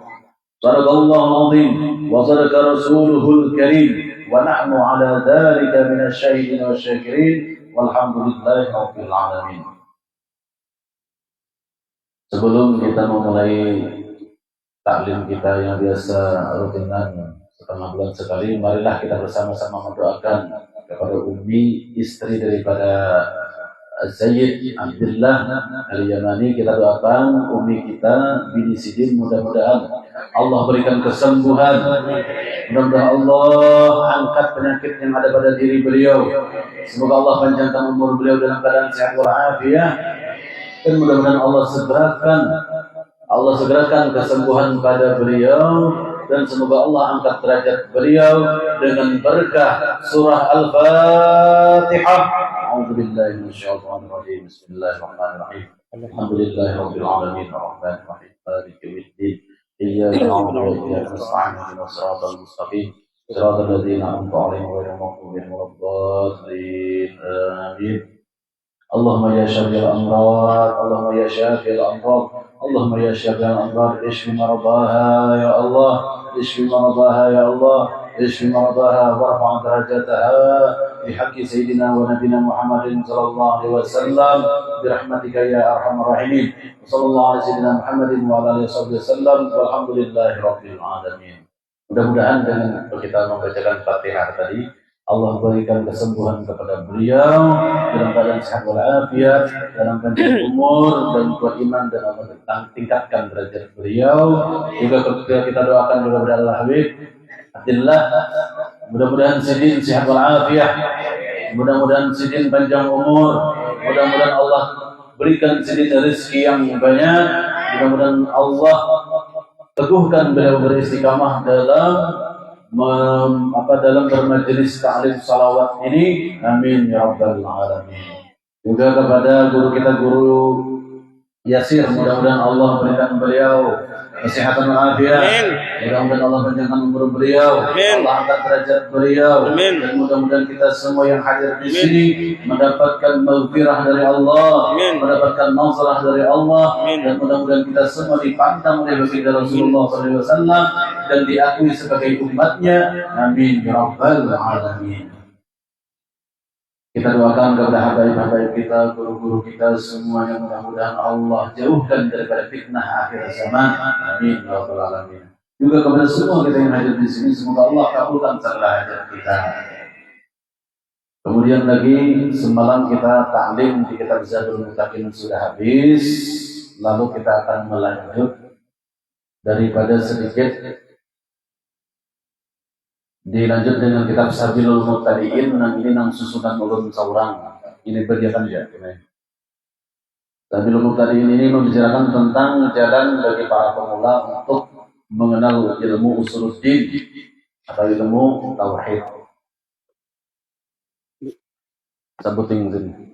صدق الله العظيم وصدق رسوله الكريم ونحن على ذلك من الشاهدين والشاكرين والحمد لله رب العالمين. Sebelum kita memulai taklim kita yang biasa rutinan setengah bulan sekali, marilah kita bersama-sama mendoakan kepada Ummi, istri daripada Sayyid Abdullah Al-Yamani. Kita doakan Ummi kita Bini Sidin, mudah-mudahan Allah berikan kesembuhan, mudah-mudahan Allah angkat penyakit yang ada pada diri beliau, semoga Allah panjangkan umur beliau dalam keadaan sehat walafiat, dan mudah-mudahan Allah segerakan kesembuhan pada beliau, dan semoga Allah angkat derajat beliau dengan berkah surah Al-Fatihah. A'udzubillahi minasyaitonir rajim. Bismillahirrahmanirrahim. Alhamdulillahirabbil alamin arrahmanir rahim maliki yaumiddin. Iyyaka na'budu wa iyyaka nasta'in ihdinas siratal mustaqim siratal ladzina an'amta 'alaihim ghairil maghdubi 'alaihim waladdallin. Amin. Allahumma ya syafiyal amrad, Allahumma ya syafiyal amrad, Allahumma ya syafiyal amrad, ishfi maradaha ya Allah, ishfi maradaha ya Allah, ishfi maradaha warfa' darajataha bi haqqi sayyidina wa nabiyina Muhammadin sallallahu alaihi wasallam bi rahmatika ya arhamar rahimin. Sallallahu alaihi sayyidina Muhammadin wa ala alihi wasallam walhamdulillahi rabbil alamin. Mudah-mudahan dengan kita membacakan Fatihah tadi Allah berikan kesembuhan kepada beliau dalam keadaan sehat walafiat, dalam panjang umur dan kuat iman, dan Allah tingkatkan derajat beliau. Juga kita doakan juga kepada Allah Habib Abdullah, mudah-mudahan Sidin sehat walafiat, mudah-mudahan Sidin panjang umur, mudah-mudahan Allah berikan Sidin rezeki yang banyak, mudah-mudahan Allah teguhkan beliau beristiqamah dalam dalam bermajelis ta'lim salawat ini. Amin ya rabbal alamin. Juga kepada guru kita, Guru Yasir, mudah-mudahan Allah berikan beliau kesehatan walafiat, mudah-mudahan Allah panjangkan umur beliau, Allah angkat derajat beliau, dan mudah-mudahan kita semua yang hadir di sini mendapatkan maghfirah dari Allah, mendapatkan nazarah dari Allah, dan mudah-mudahan kita semua dipandang oleh baginda Rasulullah SAW dan diakui sebagai umatnya. Amin ya rabbal alamin. Kita doakan kepada habaib-habaib kita, guru-guru kita semuanya, mudah-mudahan Allah jauhkan daripada fitnah akhir zaman. Amin ya rabbal alamin. Juga kepada semua kita yang hadir di sini, semoga Allah kabulkan segala hajat kita. Kemudian lagi semalam kita taklim di kitab Zadul Muttaqin sudah habis, lalu kita akan melanjut daripada sedikit dilanjut dengan kitab Sabilul Muttaqin. Ini nang susunan ulun saurang. Ini bagian ya. Sabilul Muttaqin ini membicarakan tentang jalan bagi para pemula untuk mengenal ilmu usuluddin atau ilmu tauhid. Sebutin ini.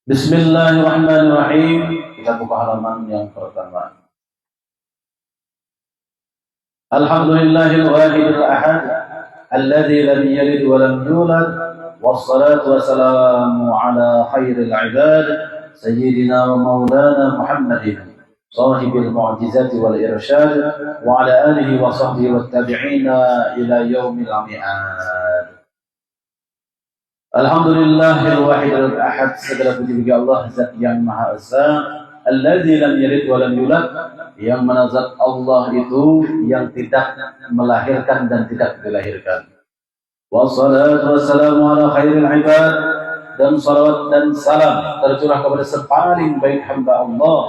Bismillahirrahmanirrahim. Kita buka halaman yang pertama. Alhamdulillahil wahidil ahad alladzi lam yalid wa lam yulad, wassalatu wassalamu ala khairil ibad sayyidina wa maulana Muhammadin صاحب المعجزات والإرشاد وعلى آله وصحبه والتابعين إلى يوم الميعاد. Alhamdulillahil wahidil ahad, segala puji bagi Allah zat yang maha esa, alladzi lam yalid wa lam yulad, yang mana zat Allah itu yang tidak melahirkan dan tidak dilahirkan. Wassalatu wassalamu ala khairil ibad, dan salawat dan salam tercurah kepada sepaling baik hamba Allah,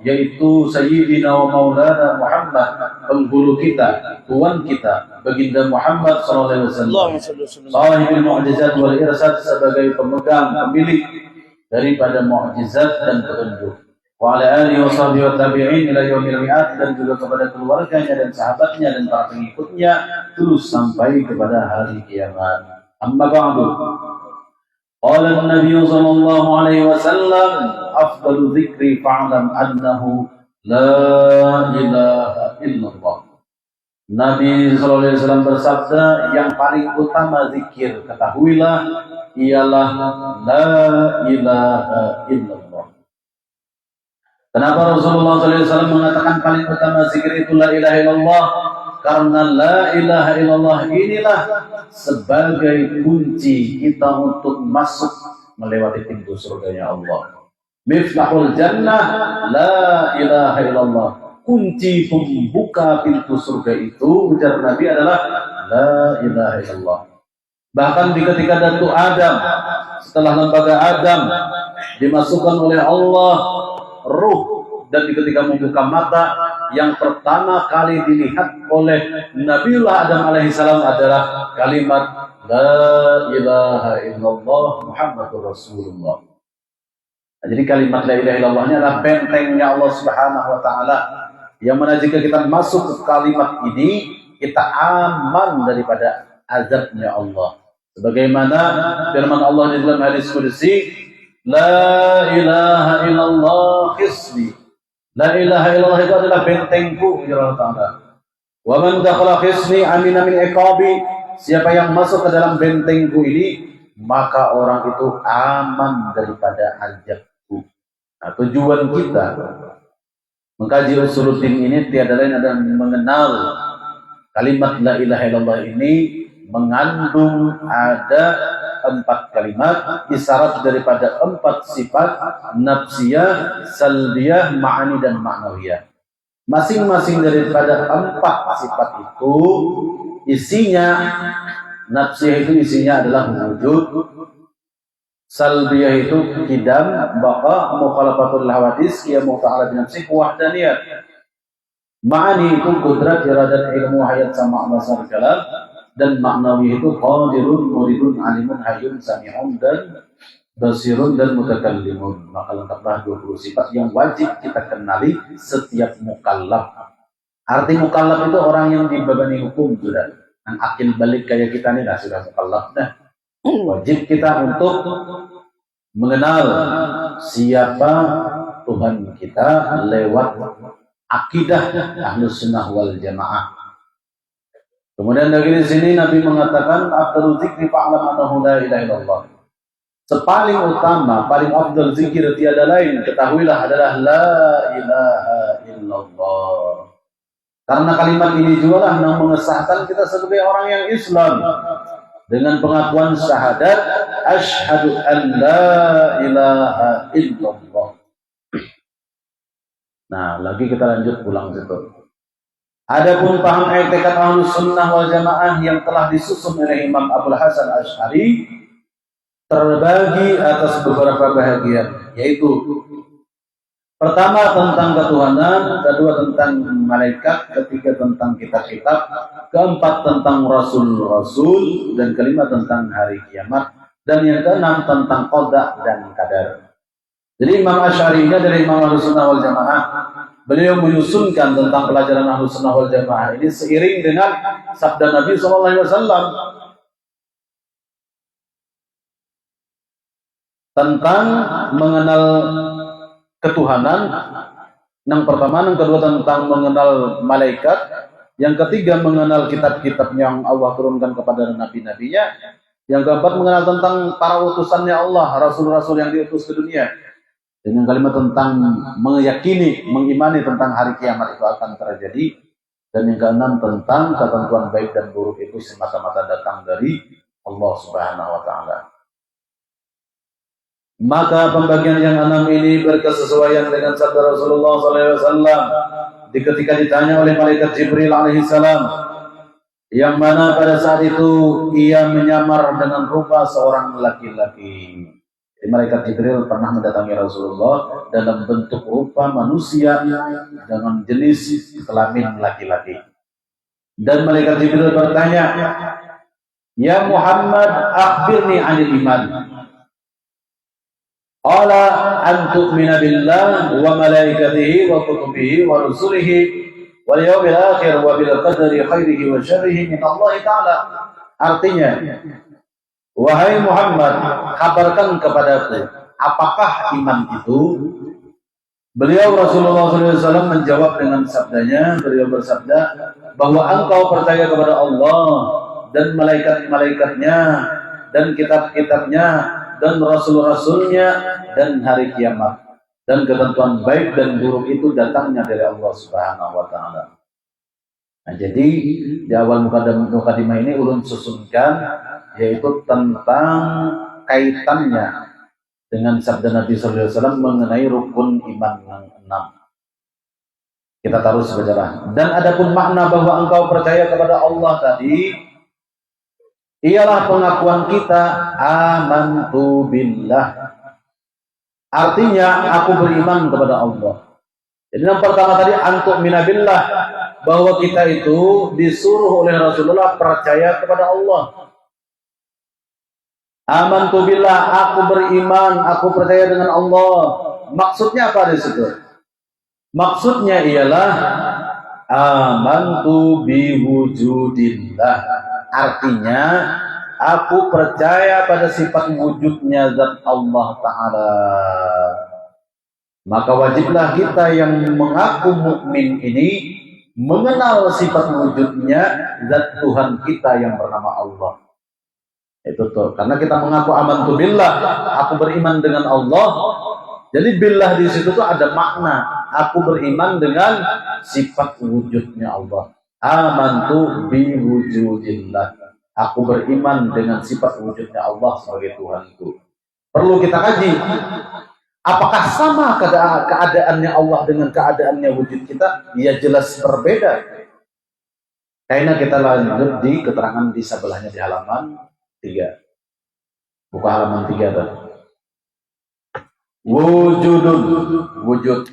yaitu Sayyidina wa Maulana Muhammad, penghulu kita, tuan kita, baginda Muhammad sallallahu alaihi wasallam, sahibul mu'jizat wal irsad, sebagai pemegang, pemilik daripada mukjizat dan petunjuk. Wa ala alihi wa sahbihi wa tabi'in ila yaumil mi'ad, dan juga kepada keluarganya dan sahabatnya dan para pengikutnya terus sampai kepada hari kiamat. Amma ba'du. Qala an-nabiy sallallahu alaihi wasallam, afdalu dzikri fa'lam annahu la ilaha illallah. Nabi sallallahu alaihi wasallam bersabda, yang paling utama zikir, ketahuilah, ialah la ilaha illallah. Kenapa Rasulullah sallallahu alaihi wasallam mengatakan paling utama zikir itu la ilaha illallah? Karena la ilaha illallah inilah sebagai kunci kita untuk masuk melewati pintu surganya Allah. Miftahul jannah la ilaha illallah. Kunci pembuka pintu surga itu, ujar Nabi, adalah la ilaha illallah. Bahkan di ketika Datu Adam, setelah lembaga Adam dimasukkan oleh Allah ruh, dan di ketika membuka mata, yang pertama kali dilihat oleh Nabiullah Adam alaihissalam adalah kalimat la ilaha illallah Muhammadur Rasulullah. Nah, jadi kalimat la ilaha illallah ini adalah bentengnya Allah Subhanahu wa taala, yang mana jika kita masuk ke kalimat ini, kita aman daripada azabnya Allah. Sebagaimana firman Allah di dalam hadis qudsi, la ilaha illallah hisbi. La ilaha illallah itu adalah bentengku, ya Allah Ta'ala. Wa man dakhala hisni amina min iqabi. Siapa yang masuk ke dalam bentengku ini, maka orang itu aman daripada azabku. Nah, tujuan kita mengkaji usuluddin ini tiada lain adalah mengenal kalimat la ilaha illallah ini mengandung ada 4 kalimat, isyarat daripada 4 sifat, nafsiyah, salbiyah, ma'ani, dan ma'nawiyah. Masing-masing daripada 4 sifat itu isinya, nafsiyah itu isinya adalah wujud, salbiyah itu kidam, baqa, mukhalafatul hawadis, qiyamu ta'ala binafsih, wahdaniyah. Ma'ani itu kudrat, iradat, ilmu, hayat, sama' basar, kalam. Dan maknawi itu qadirun, muridun, alimun, hayyun, sami'un, dan basirun, dan mutakallimun. Maka lengkaplah 20 sifat yang wajib kita kenali setiap mukallaf. Arti mukallaf itu orang yang dibebani hukum sudah. Yang akil balik kayak kita ini sudah mukallaf. Nah, wajib kita untuk mengenal siapa Tuhan kita lewat akidah Ahlus Sunnah wal Jamaah. Kemudian dari sini Nabi mengatakan afdalul dzikri fa'lam annahu la ilaha illallah. Sepaling utama, paling afdal zikir tiada lain, ketahuilah, adalah la ilaha illallah. Karena kalimat ini juga lah yang mengesahkan kita sebagai orang yang Islam dengan pengakuan syahadat asyhadu an la ilaha illallah. Nah, lagi kita lanjut pulang situ. Adapun paham i'tiqad Ahlus Sunnah wal Jamaah yang telah disusun oleh Imam Abdul Hasan Asy'ari terbagi atas beberapa bahagian, yaitu pertama tentang ketuhanan, kedua tentang malaikat, ketiga tentang kitab-kitab, keempat tentang rasul-rasul, dan kelima tentang hari kiamat, dan yang keenam tentang qada dan qadar. Jadi Imam Asy'ari ini dari Imam Ahlus Sunnah wal Jamaah. Beliau menyusunkan tentang pelajaran Ahlus Sunnah wal Jamaah ini seiring dengan sabda Nabi SAW tentang mengenal ketuhanan. Yang pertama, yang kedua tentang mengenal malaikat, yang ketiga mengenal kitab-kitab yang Allah turunkan kepada nabi-nabinya, yang keempat mengenal tentang para utusannya Allah, rasul-rasul yang diutus ke dunia. dengan kalimat tentang meyakini, mengimani tentang hari kiamat itu akan terjadi. Dan yang keenam tentang ketentuan baik dan buruk itu semata-mata datang dari Allah Subhanahu wa Ta'ala. Maka pembagian yang enam ini berkesesuaian dengan sabda Rasulullah SAW ketika ditanya oleh malaikat Jibril alaihissalam, yang mana pada saat itu ia menyamar dengan rupa seorang laki-laki. Jadi malaikat Jibril pernah mendatangi Rasulullah dalam bentuk rupa manusia dengan jenis kelamin laki-laki. Dan malaikat Jibril bertanya, "Ya Muhammad, akhbirni 'anil iman." Qala an tu'mina billah wa malaikatihi wa kutubihi wa rusulihi wal yawmil akhir wa bil qadari khairihi wa syarrihi min Allah Ta'ala. Artinya, wahai Muhammad, kabarkan kepadaku, apakah iman itu? Beliau Rasulullah SAW menjawab dengan sabdanya, beliau bersabda bahwa engkau percaya kepada Allah dan malaikat-malaikatnya dan kitab-kitabnya dan rasul-rasulnya dan hari kiamat, dan ketentuan baik dan buruk itu datangnya dari Allah Subhanahu wa Ta'ala. Nah, jadi di awal mukadimah ini ulun susunkan yaitu tentang kaitannya dengan sabda Nabi sallallahu alaihi wasallam mengenai rukun iman yang 6. Kita taruh sebenarnya. Dan adapun makna bahwa engkau percaya kepada Allah tadi ialah pengakuan kita amantu billah. Artinya aku beriman kepada Allah. Jadi yang pertama tadi antuk minabillah, bahwa kita itu disuruh oleh Rasulullah percaya kepada Allah. Amantu billah, aku beriman, aku percaya dengan Allah. Maksudnya apa di situ? Maksudnya ialah amantu biwujudillah. Artinya, aku percaya pada sifat wujudnya zat Allah Ta'ala. Maka wajiblah kita yang mengaku mukmin ini mengenal sifat wujudnya zat Tuhan kita yang bernama Allah. Itu tuh, karena kita mengaku amantu billah, aku beriman dengan Allah. Jadi billah di situ tuh ada makna, aku beriman dengan sifat wujudnya Allah. Amantu biwujudillah. Aku beriman dengan sifat wujudnya Allah sebagai Tuhanku. Perlu kita kaji. Apakah sama keadaannya Allah dengan keadaannya wujud kita? Ya jelas berbeda. Karena kita lanjut di keterangan di sebelahnya di halaman 3. Buka halaman 3 tuh. Wujudun, wujud.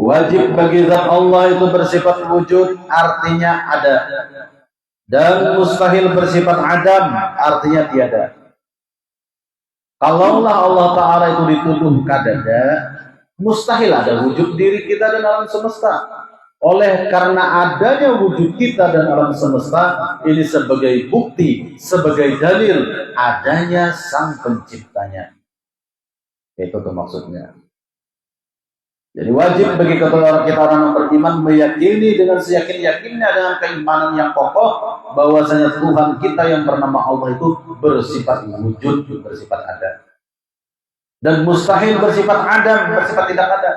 Wajib bagi zat Allah itu bersifat wujud, artinya ada. Dan mustahil bersifat adam, artinya tiada. Kalaulah Allah Ta'ala itu dituduh kadada, mustahil ada wujud diri kita dan alam semesta. Oleh karena adanya wujud kita dan alam semesta, ini sebagai bukti, sebagai dalil adanya sang penciptanya. Itu tuh maksudnya. Jadi wajib bagi kita orang yang beriman meyakini dengan seyakin-yakinnya dengan keimanan yang kokoh bahwasanya Tuhan kita yang bernama Allah itu bersifat wujud, bersifat ada. Dan mustahil bersifat adam, bersifat tidak ada.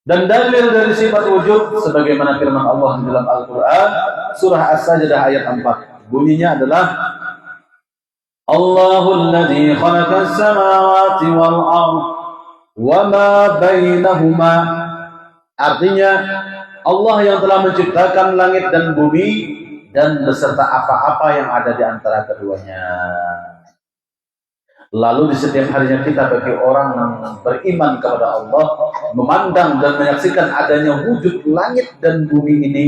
Dan dalil dari sifat wujud sebagaimana firman Allah di dalam Al-Qur'an surah As-Sajdah ayat 4. Bunyinya adalah Allahul ladzi khalaqas samawati wal ardh wa ma bainahuma. Artinya Allah yang telah menciptakan langit dan bumi dan beserta apa-apa yang ada di antara keduanya. Lalu di setiap harinya kita bagi orang yang beriman kepada Allah memandang dan menyaksikan adanya wujud langit dan bumi ini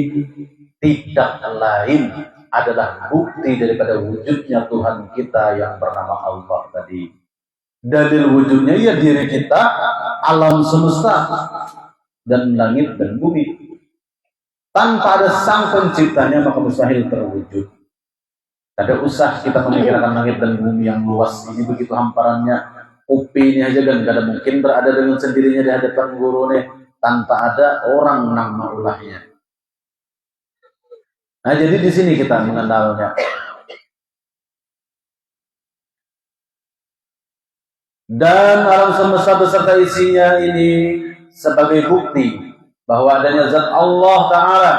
tidak lain adalah bukti daripada wujudnya Tuhan kita yang bernama Allah tadi. Dalil wujudnya ya diri kita, alam semesta dan langit dan bumi. Tanpa ada sang penciptanya maka mustahil terwujud. Ada usah kita memikirkan langit dan bumi yang luas ini begitu hamparannya. Upi ini aja kan gak ada mungkin berada dengan sendirinya di hadapan guru nih tanpa ada orang nama ulahnya. Nah jadi di sini kita mengenalnya. Dan alam semesta beserta isinya ini sebagai bukti bahwa adanya zat Allah Ta'ala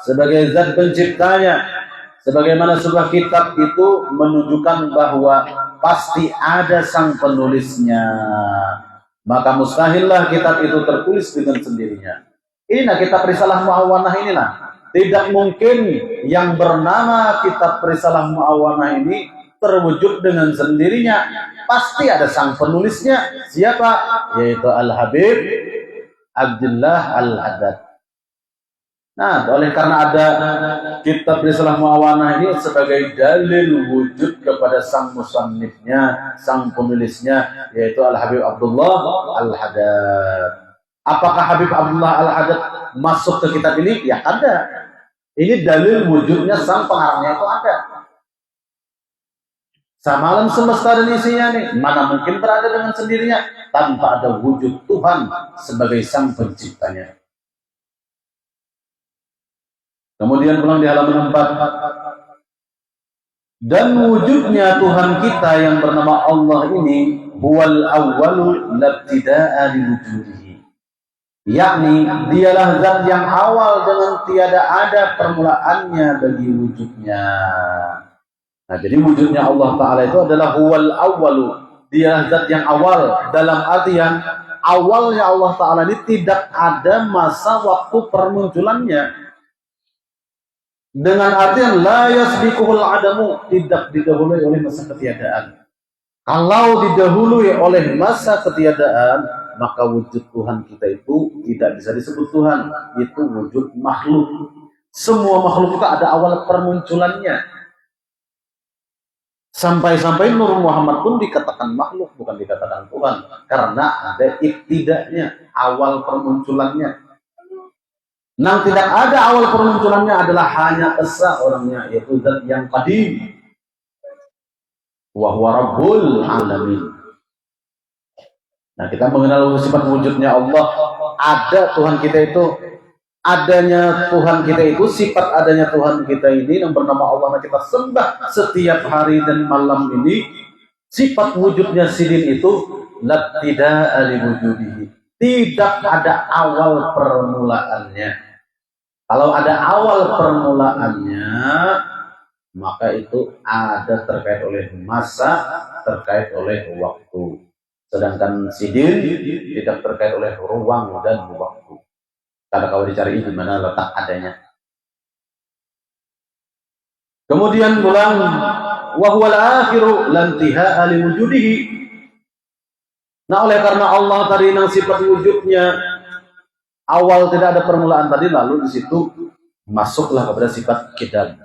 sebagai zat penciptanya. Sebagaimana sebuah kitab itu menunjukkan bahwa pasti ada sang penulisnya. Maka mustahillah kitab itu tertulis dengan sendirinya. Inilah kitab Risalah Mu'awanah inilah. Tidak mungkin yang bernama kitab Risalah Mu'awanah ini terwujud dengan sendirinya. Pasti ada sang penulisnya. Siapa? Yaitu Al-Habib Abdullah Al-Haddad. Nah, oleh karena ada kitab Risalah Mu'awanah ini sebagai dalil wujud kepada sang musannifnya, sang penulisnya, yaitu Al-Habib Abdullah Al-Haddad. Apakah Habib Abdullah Al-Haddad masuk ke kitab ini? Ya ada. Ini dalil wujudnya sang pengarangnya itu ada. Sama alam semesta dan isinya nih, mana mungkin berada dengan sendirinya tanpa ada wujud Tuhan sebagai sang penciptanya. Kemudian pulang di halaman 4. Dan wujudnya Tuhan kita yang bernama Allah ini huwal awwalu labtida'a liwujudihi. Yakni dialah zat yang awal dengan tiada ada permulaannya bagi wujudnya. Nah, jadi wujudnya Allah Ta'ala itu adalah huwal awwalu. Dialah zat yang awal. Dalam artian awalnya Allah Ta'ala ini tidak ada masa waktu permunculannya. Dengan artian la yasbiquhul adamu, tidak didahului oleh masa ketiadaan. Kalau didahului oleh masa ketiadaan, maka wujud Tuhan kita itu tidak bisa disebut Tuhan. Itu wujud makhluk. Semua makhluk itu ada awal permunculannya. Sampai-sampai Nur Muhammad pun dikatakan makhluk, bukan dikatakan Tuhan. Karena ada ibtidanya, awal permunculannya. Nah, tidak ada awal permunculannya adalah hanya esa orangnya, yaitu zat yang qadim. Wa huwa rabbul alamin. Nah, kita mengenal sifat wujudnya Allah. Ada Tuhan kita itu, adanya Tuhan kita itu, sifat adanya Tuhan kita ini yang bernama Allah yang kita sembah setiap hari dan malam ini. Sifat wujudnya sidin itu labtida'a liwujudihi. Tidak ada awal permulaannya. Kalau ada awal permulaannya, maka itu ada terkait oleh masa, terkait oleh waktu. Sedangkan sidin tidak terkait oleh ruang dan waktu. Karena kalau dicari di mana letak adanya. Kemudian ulang wa huwal akhiru lan tihaa li wujudihi. Nah, oleh karena Allah tadi yang sifat wujudnya awal tidak ada permulaan tadi, lalu di situ masuklah kepada sifat kidam.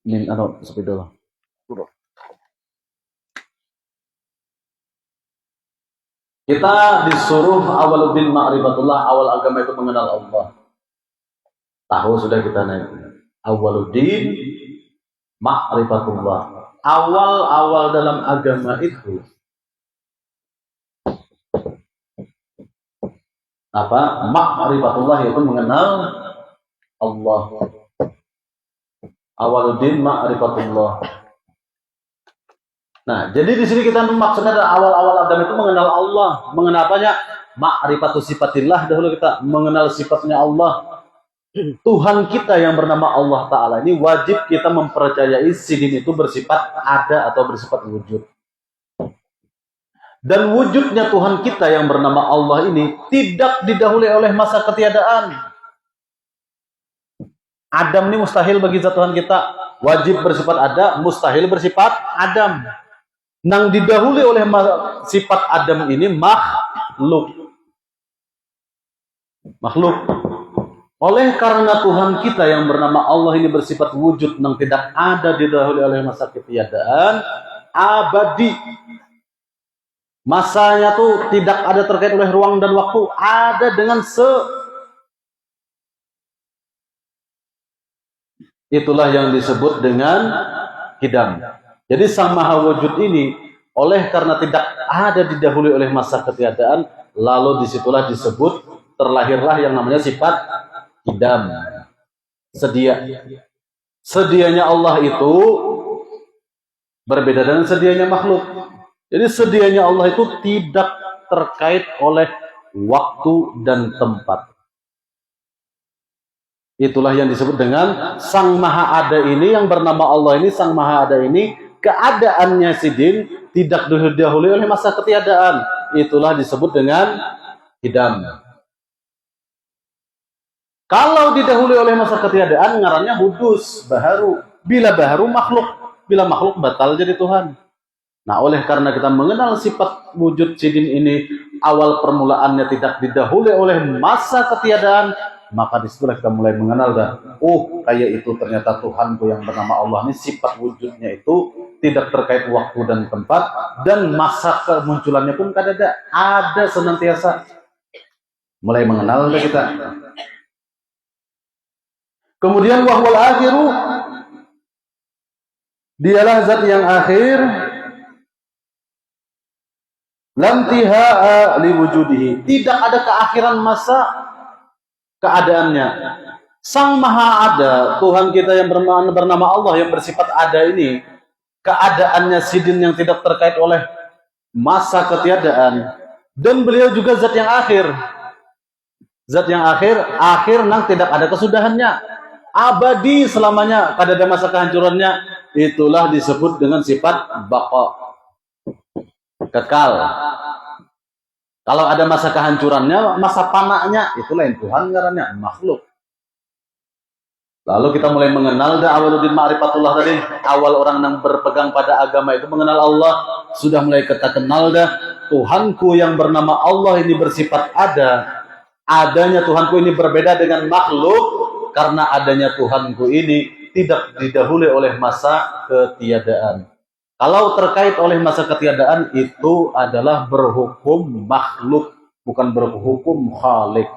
Ini sepeda. Kita disuruh awaluddin ma'rifatullah, awal agama itu mengenal Allah. Tahu sudah kita naik. Awaluddin ma'rifatullah. Awal-awal dalam agama itu apa? Ma'rifatullah, yaitu mengenal Allah. Awaluddin ma'rifatullah. Nah, jadi di sini kita maksudnya adalah awal-awal agama itu mengenal Allah. Mengenal apanya? Ma'rifatu sifatillah, dahulu kita mengenal sifatnya Allah. Tuhan kita yang bernama Allah Ta'ala ini wajib kita mempercayai sidin itu bersifat ada atau bersifat wujud. Dan wujudnya Tuhan kita yang bernama Allah ini tidak didahului oleh masa ketiadaan. Adam ini mustahil bagi zat Tuhan kita. Wajib bersifat ada, mustahil bersifat Adam. Nang didahului oleh sifat Adam ini makhluk. Makhluk. Oleh karena Tuhan kita yang bernama Allah ini bersifat wujud nang tidak ada didahului oleh masa ketiadaan, abadi. Masanya tuh tidak ada terkait oleh ruang dan waktu, ada dengan itulah yang disebut dengan kidam. Jadi sang maha wujud ini oleh karena tidak ada didahului oleh masa ketiadaan, lalu disitulah disebut terlahirlah yang namanya sifat kidam. Sedianya Allah itu berbeda dengan sedianya makhluk. Jadi sedianya Allah itu tidak terkait oleh waktu dan tempat. Itulah yang disebut dengan Sang Maha Ada ini, yang bernama Allah ini, Sang Maha Ada ini, keadaannya sidin tidak didahului oleh masa ketiadaan. Itulah disebut dengan hidam. Kalau didahului oleh masa ketiadaan, ngarannya hudus, baharu. Bila baharu makhluk, bila makhluk batal jadi Tuhan. Nah, oleh karena kita mengenal sifat wujud sidin ini, awal permulaannya tidak didahului oleh masa ketiadaan, maka disitulah kita mulai mengenal dah. Oh, kayak itu ternyata Tuhanku yang bernama Allah ini sifat wujudnya itu tidak terkait waktu dan tempat, dan masa kemunculannya pun ada senantiasa. Mulai mengenal dah kita. Kemudian wahwal akhiru, dialah zat yang akhir, lantihaa liwujudihi, tidak ada keakhiran masa keadaannya. Sang Maha Ada, Tuhan kita yang bernama Allah, yang bersifat ada ini, keadaannya sidin yang tidak terkait oleh masa ketiadaan, dan beliau juga zat yang akhir. Zat yang akhir nang tidak ada kesudahannya, abadi selamanya, kada ada masa kehancurannya. Itulah disebut dengan sifat baqa, kekal. Kalau ada masa kehancurannya, masa panaknya, itu lain Tuhan ngarannya, makhluk. Lalu kita mulai mengenal dah awaluddin ma'rifatullah tadi. Awal orang yang berpegang pada agama itu mengenal Allah. Sudah mulai kita kenal dah, Tuhanku yang bernama Allah ini bersifat ada. Adanya Tuhanku ini berbeda dengan makhluk, karena adanya Tuhanku ini tidak didahului oleh masa ketiadaan. Kalau terkait oleh masa ketiadaan, itu adalah berhukum makhluk, bukan berhukum khalik.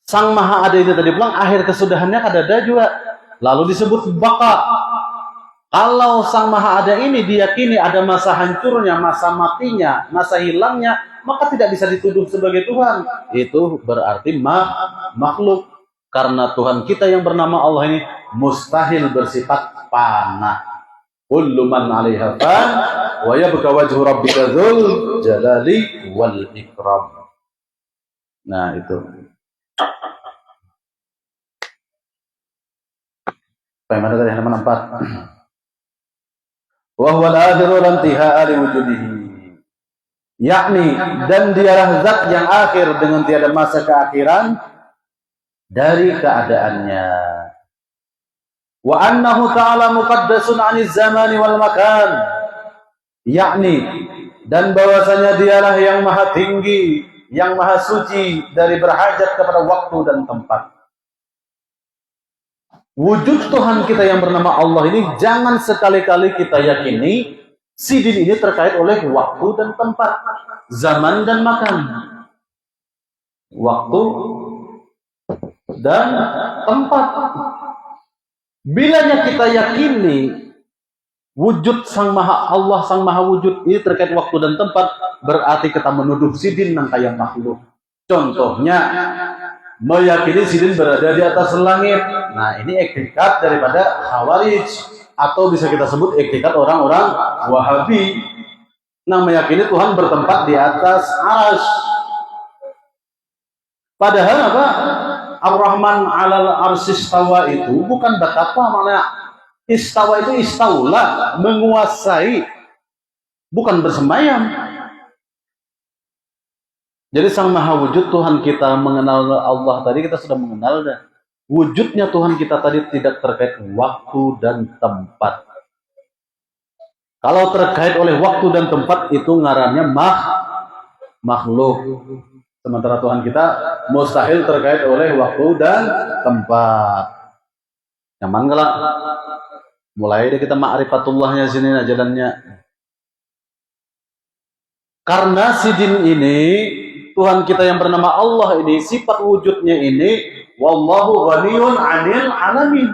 Sang Maha Ada ini tadi bilang akhir kesudahannya ada juga, lalu disebut baqa. Kalau Sang Maha Ada ini diyakini ada masa hancurnya, masa matinya, masa hilangnya, maka tidak bisa dituduh sebagai Tuhan. Itu berarti makhluk, karena Tuhan kita yang bernama Allah ini mustahil bersifat fana. Kullu man 'alaiha fan wa yabqa wajhu rabbika dzul jalali wal ikram. Nah, itu. Bagaimana tadi halaman 4? Wa huwa al-akhiru la intihaa li wujudihi. Yakni, dan dialah zat yang akhir dengan tiada masa keakhiran dari keadaannya. Wa annahu ta'ala muqaddasun 'anil zamani wal makan, yakni, dan bahwasanya dialah yang maha tinggi, yang maha suci dari berhajat kepada waktu dan tempat. Wujud Tuhan kita yang bernama Allah ini jangan sekali-kali kita yakini sidin ini terkait oleh waktu dan tempat, zaman dan makan. Waktu dan tempat. Bilanya kita yakini wujud Sang Maha Allah, Sang Maha Wujud ini terkait waktu dan tempat, berarti kita menuduh sidin nang kaya makhluk. Contohnya, meyakini sidin berada di atas langit. Nah, ini iktikad daripada Khawarij, atau bisa kita sebut iktikad orang-orang Wahabi. Nah, meyakini Tuhan bertempat di atas arsy. Padahal apa? Ar-Rahman 'alal arsy istawa itu bukan betapa makna istawa itu istaula, menguasai, bukan bersemayam. Jadi Sang Maha Wujud Tuhan kita, mengenal Allah tadi kita sudah mengenal dah. Wujudnya Tuhan kita tadi tidak terkait waktu dan tempat. Kalau terkait oleh waktu dan tempat itu ngarannya makhluk. Sementara Tuhan kita mustahil terkait oleh waktu dan tempat. Nyaman galak? Mulai deh kita ma'rifatullahnya sini nah jalannya. Karena sidin ini, Tuhan kita yang bernama Allah ini, sifat wujudnya ini, wallahu ghaniyun 'anil alamin.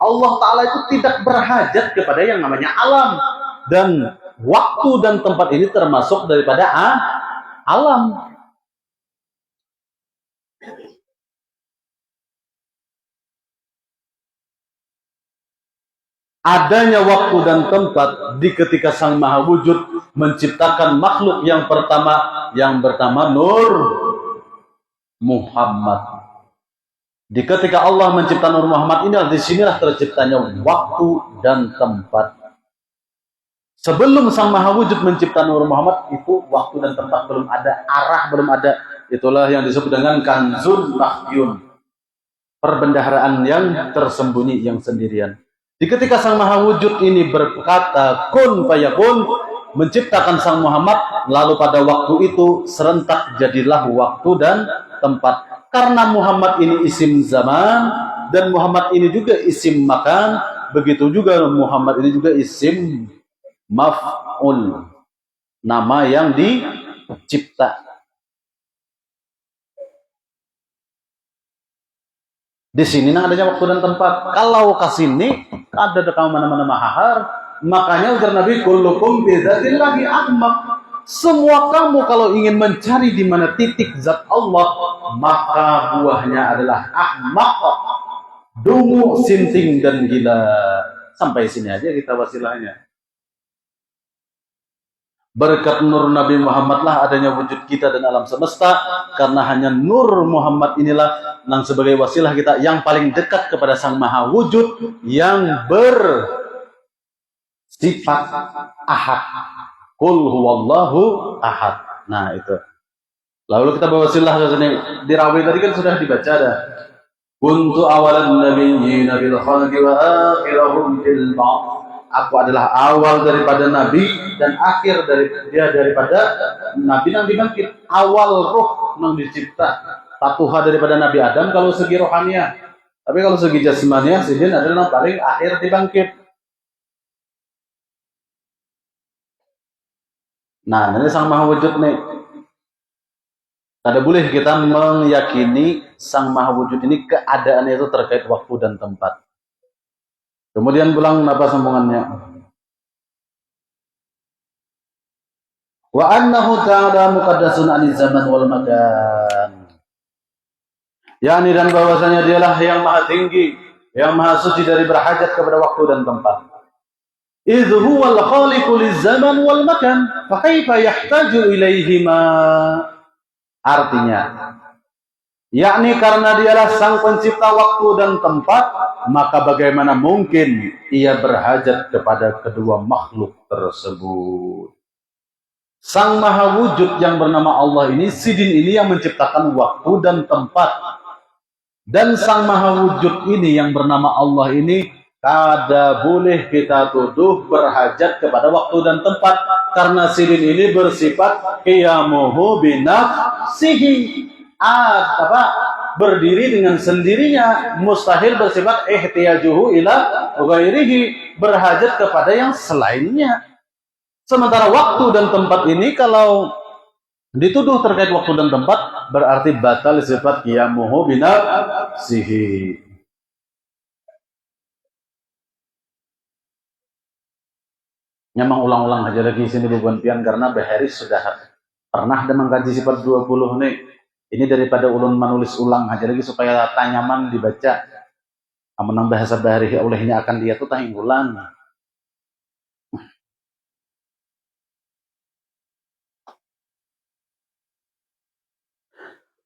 Allah Ta'ala itu tidak berhajat kepada yang namanya alam. Dan waktu dan tempat ini termasuk daripada alam. adanya waktu dan tempat di ketika Sang Maha Wujud menciptakan makhluk yang pertama yang bernama Nur Muhammad. Di ketika Allah menciptakan Nur Muhammad ini, disinilah terciptanya waktu dan tempat. Sebelum Sang Maha Wujud menciptakan Nur Muhammad, itu waktu dan tempat belum ada, arah belum ada. Itulah yang disebut dengan kanzun mahyun, perbendaharaan yang tersembunyi, yang sendirian. Di ketika Sang Maha Wujud ini berkata kun fayakun, menciptakan Sang Muhammad, lalu pada waktu itu serentak jadilah waktu dan tempat. Karena Muhammad ini isim zaman dan Muhammad ini juga isim makan, begitu juga Muhammad ini juga isim maf'ul, nama yang dicipta. Di sini adanya waktu dan tempat. Kalau ke sini ada kamu mana-mana mahar, makanya ujar Nabi kullukum bi dzatillahi ahmaq. Semua kamu kalau ingin mencari di mana titik zat Allah, maka buahnya adalah ahmaq, dungu, sinting dan gila. Sampai sini aja kita wasilahnya. Berkat nur Nabi Muhammad lah adanya wujud kita dan alam semesta, karena hanya nur Muhammad inilah yang sebagai wasilah kita yang paling dekat kepada Sang Maha Wujud yang bersifat ahad. Qul huwallahu ahad. Nah itu. Lalu kita berwasilah ke sini. Di rawi tadi kan sudah dibaca dah. Kuntu awalan nabiyyin bil khalqi wa akhirahum fil ba'th. Aku adalah awal daripada nabi dan akhir daripada nabi bangkit. Awal roh yang dicipta. Tatuha daripada Nabi Adam kalau segi rohaniah. Tapi kalau segi jasmaniah, sidin adalah paling akhir dibangkit. Nah, ini Sang Maha Wujud nih. Tidak boleh kita meyakini Sang Maha Wujud ini keadaannya itu terkait waktu dan tempat. Kemudian pulang apa sambungannya? Wa annahu ta'ala muqaddasun 'anil zaman wal makan. Yani dan bahwasanya dialah yang maha tinggi, yang maha suci dari berhajat kepada waktu dan tempat. Idh huwal khaliqu liz-zaman wal makan, fa kaifa yahtaju ilaihima? Artinya, yakni karena dialah sang pencipta waktu dan tempat, maka bagaimana mungkin ia berhajat kepada kedua makhluk tersebut? Sang Maha Wujud yang bernama Allah ini, sidin ini yang menciptakan waktu dan tempat. Dan Sang Maha Wujud ini yang bernama Allah ini, kada boleh kita tuduh berhajat kepada waktu dan tempat, karena sidin ini bersifat qiyamuhu binafsihi, berdiri dengan sendirinya, mustahil bersifat ihtiyajuhu ila ghairihi, berhajat kepada yang selainnya. Sementara waktu dan tempat ini kalau dituduh terkait waktu dan tempat, berarti batal sifat qiyamuhu binafsihi. Nyamang ulang-ulang aja lagi sini bukan pian, karena Beheris sudah pernah dan mengkaji sifat 20 nih. Ini daripada ulun menulis ulang aja lagi supaya tanyaman dibaca. Amunang bahasa Bahari olehnya akan dia tuh tahinggulan.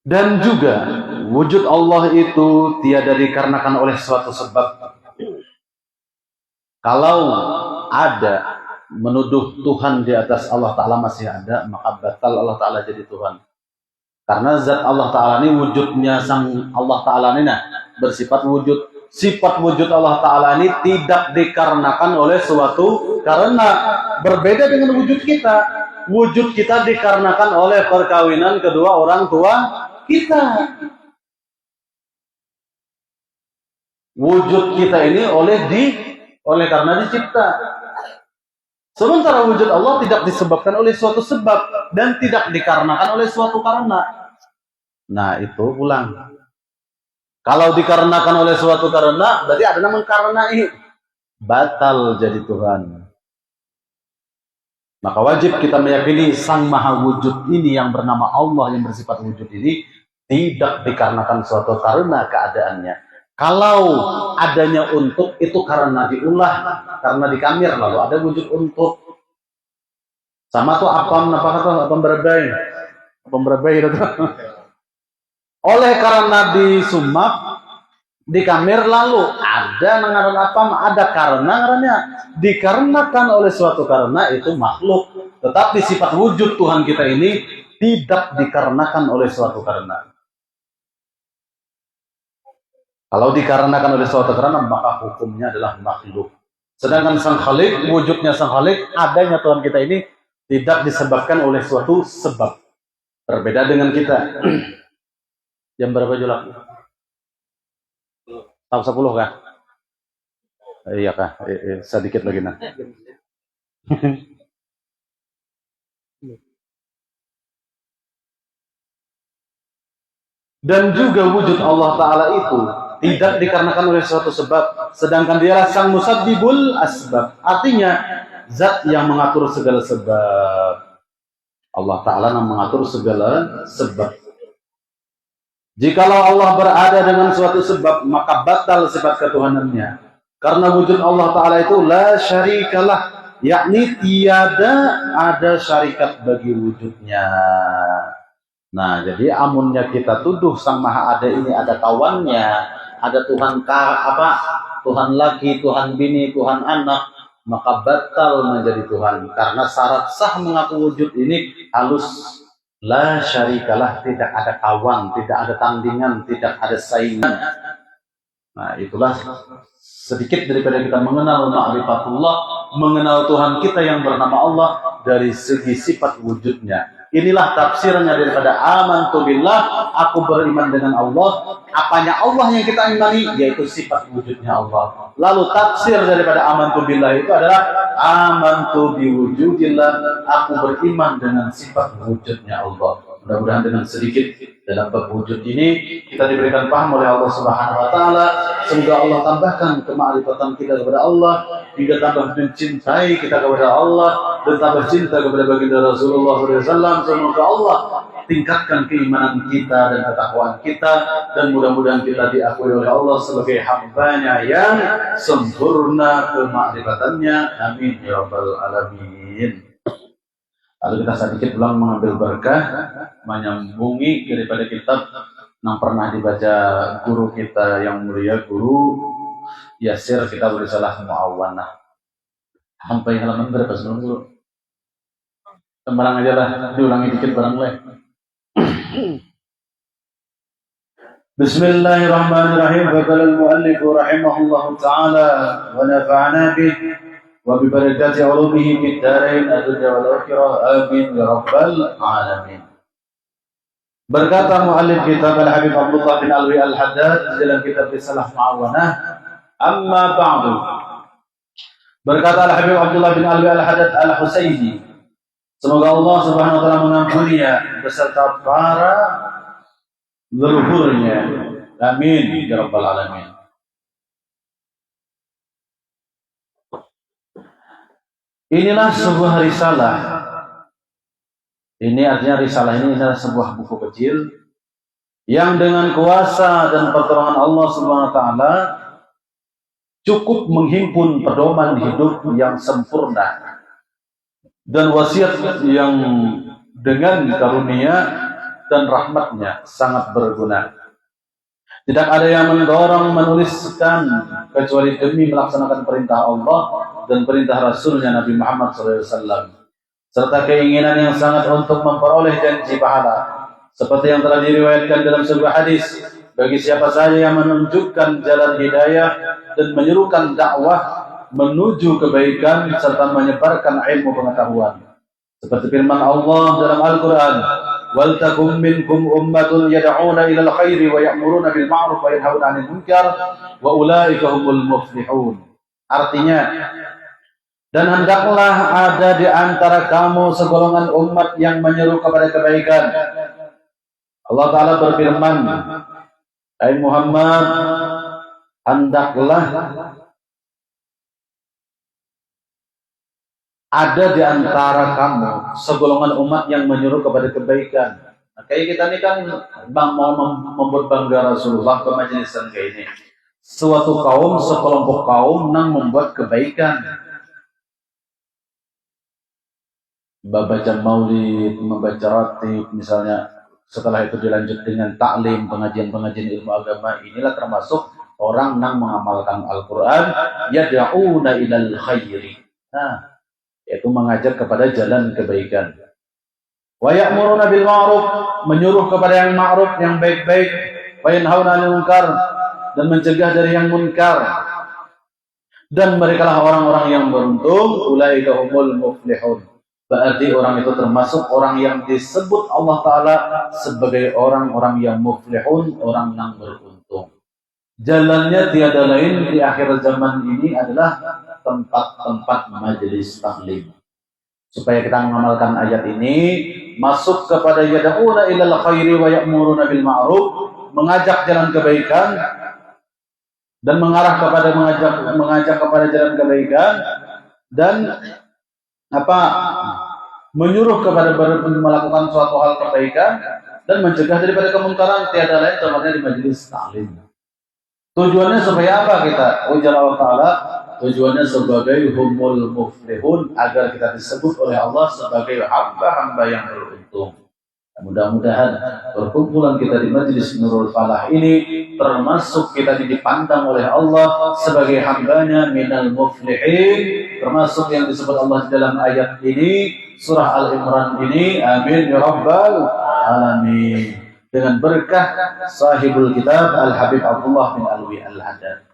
Dan juga wujud Allah itu tiada dikarenakan oleh suatu sebab. Kalau ada menuduh Tuhan di atas Allah Ta'ala masih ada, maka batal Allah Ta'ala jadi Tuhan. Karena zat Allah Ta'ala ini wujudnya Sang Allah Ta'ala ini bersifat wujud. Sifat wujud Allah Ta'ala ini tidak dikarenakan oleh suatu karena, berbeda dengan wujud kita. Wujud kita dikarenakan oleh perkawinan kedua orang tua kita. Wujud kita ini oleh karena dicipta. Sementara wujud Allah tidak disebabkan oleh suatu sebab dan tidak dikarenakan oleh suatu karena. Nah, itu ulang. Kalau dikarenakan oleh suatu karena, berarti ada yang mengkarenai. Batal jadi Tuhan. Maka wajib kita meyakini Sang Maha Wujud ini yang bernama Allah yang bersifat wujud ini tidak dikarenakan suatu karena keadaannya. Kalau adanya untuk itu karena diulah, karena dikamir, lalu ada wujud untuk. Sama tuh apam berebai itu. Oleh karena disumak, dikamir, lalu ada ngaran apam, ada karena ngarannya dikarenakan oleh suatu karena itu makhluk. Tetapi sifat wujud Tuhan kita ini tidak dikarenakan oleh suatu karena. Kalau dikarenakan oleh suatu karena, maka hukumnya adalah makhluk. Sedangkan sang Khalik, wujudnya sang Khalik, adanya Tuhan kita ini tidak disebabkan oleh suatu sebab. Berbeda dengan kita. Jam berapa Julak? Tahun 10 kah? Iya kah? Sedikit lagi nah. Dan juga wujud Allah Ta'ala itu tidak dikarenakan oleh suatu sebab, sedangkan dialah sang musabbibul asbab, artinya zat yang mengatur segala sebab. Allah Ta'ala yang mengatur segala sebab. Jikalau Allah berada dengan suatu sebab, maka batal sifat ketuhanannya, karena wujud Allah Ta'ala itu la syarikalah, yakni tiada ada syarikat bagi wujudnya. Nah, jadi amunnya kita tuduh Sang Maha Ada ini ada kawannya, ada Tuhan Tuhan laki, Tuhan bini, Tuhan anak, maka batal menjadi Tuhan. Karena syarat sah mengaku wujud ini halus, la syarikalah, tidak ada kawan, tidak ada tandingan, tidak ada saingan. Nah, itulah sedikit daripada kita mengenal ma'rifatullah, mengenal Tuhan kita yang bernama Allah dari segi sifat wujudnya. Inilah tafsirnya daripada amantu billah, aku beriman dengan Allah. Apanya Allah yang kita imani? Yaitu sifat wujudnya Allah. Lalu tafsir daripada amantu billah itu adalah amantu biwujudillah, aku beriman dengan sifat wujudnya Allah. Mudah-mudahan dengan sedikit dalam bab wujud ini kita diberikan paham oleh Allah Subhanahu wa taala. Semoga Allah tambahkan kemakrifatan kita kepada Allah, hingga tambah mencintai kita kepada Allah dan tambah cinta kepada baginda Rasulullah SAW. Semoga Allah tingkatkan keimanan kita dan ketakwaan kita, dan mudah-mudahan kita diakui oleh Allah sebagai hambanya yang sempurna kemakrifatannya. Amin ya rabbal alamin. Lalu kita sedikit ulang mengambil berkah, menyambungi daripada kitab yang pernah dibaca guru kita yang mulia, Guru Yasir Kitab Risalah Mu'awanah. Sampai halaman berapa sebelum dulu? Barang aja lah, diulangi dikit barang lah. Bismillahirrahmanirrahim. Faqala al-mu'allif rahimahullahu ta'ala wa nafa'ana bih وببركات علومه في الدارين الدنيا والآخرة آمين يا رب العالمين. Berkata muallif kitab Al-Habib Abdullah bin Alwi Al-Haddad dalam kitab Risalah Mu'awanah, amma ba'du. Berkata Al-Habib Abdullah bin Alwi Al-Haddad Al-Husaini, semoga Allah Subhanahu wa taala mengampuninya beserta para leluhurnya. Amin ya rabbal alamin. Inilah sebuah risalah. Ini artinya risalah ini adalah sebuah buku kecil yang dengan kuasa dan pertolongan Allah Subhanahu wa taala cukup menghimpun pedoman hidup yang sempurna dan wasiat yang dengan karunia dan rahmatnya sangat berguna. Tidak ada yang mendorong menuliskan kecuali demi melaksanakan perintah Allah dan perintah Rasulnya Nabi Muhammad SAW, serta keinginan yang sangat untuk memperoleh janji pahala, seperti yang telah diriwayatkan dalam sebuah hadis, bagi siapa saja yang menunjukkan jalan hidayah dan menyerukan dakwah menuju kebaikan serta menyebarkan ilmu pengetahuan, seperti firman Allah dalam Al-Quran, wal takum minkum ummatun yad'una ilal khairi wa ya'muruna bil ma'ruf wa yanhauna 'anil munkar wa ulaika humul muflihun. Artinya, dan hendaklah ada di antara kamu segolongan umat yang menyeru kepada kebaikan. Allah Ta'ala berfirman, hai Muhammad, hendaklah ada di antara kamu segolongan umat yang menyuruh kepada kebaikan. Nah, kayak kita ini kan mau membuat bangga Rasulullah ke majelisan kayak ini. suatu kaum, sekelompok kaum yang membuat kebaikan. Membaca maulid, membaca ratib, misalnya setelah itu dilanjut dengan taklim, pengajian-pengajian ilmu agama. Inilah termasuk orang yang mengamalkan Al-Quran, yad'una ilal khairi. Nah, yaitu mengajak kepada jalan kebaikan. Wa ya'muruna bil ma'ruf, menyuruh kepada yang ma'ruf, yang baik-baik. Wa yanhauna 'anil munkar, dan mencegah dari yang munkar. Dan merekalah orang-orang yang beruntung, ulaika humul muflihun. Berarti orang itu termasuk orang yang disebut Allah Ta'ala sebagai orang-orang yang muflihun, orang yang beruntung. Jalannya tiada lain di akhir zaman ini adalah tempat-tempat majelis taklim. Supaya kita mengamalkan ayat ini, masuk kepada yad'una ilal khairi wa ya'muruna bil ma'ruf, mengajak jalan kebaikan dan mengarah kepada mengajak kepada jalan kebaikan, dan menyuruh kepada melakukan suatu hal kebaikan dan mencegah daripada kemungkaran. Tiada lain tempatnya di majelis taklim. Tujuannya supaya apa kita? Ujar Allah Ta'ala, tujuannya sebagai humul muflihun, agar kita disebut oleh Allah sebagai hamba-hamba yang beruntung. Mudah-mudahan perkumpulan kita di Majelis Nurul Falah ini termasuk kita dipandang oleh Allah sebagai hambanya minal muflihin, termasuk yang disebut Allah di dalam ayat ini, surah Al-Imran ini. Amin ya rabbal alamin. Dengan berkah sahibul kitab Al-Habib Abdullah bin Alwi Al-Haddad.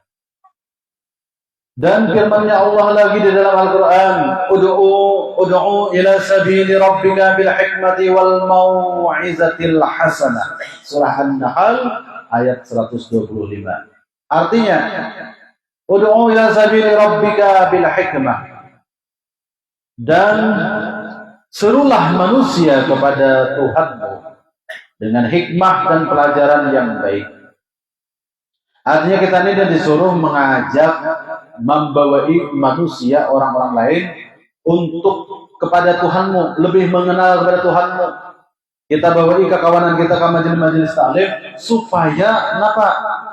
Dan firman-Nya Allah lagi di dalam Al-Quran, ud'u ila sabili rabbika bil hikmati wal mau'izatil hasanah. Surah An-Nahl ayat 125. Artinya, ud'u ila sabili rabbika bil hikmah. Dan serulah manusia kepada Tuhanmu dengan hikmah dan pelajaran yang baik. Artinya kita ini disuruh mengajak, membawai manusia, orang-orang lain untuk kepada Tuhanmu, lebih mengenal kepada Tuhanmu. Kita bawai kekawanan kita ke majelis taklim supaya kenapa?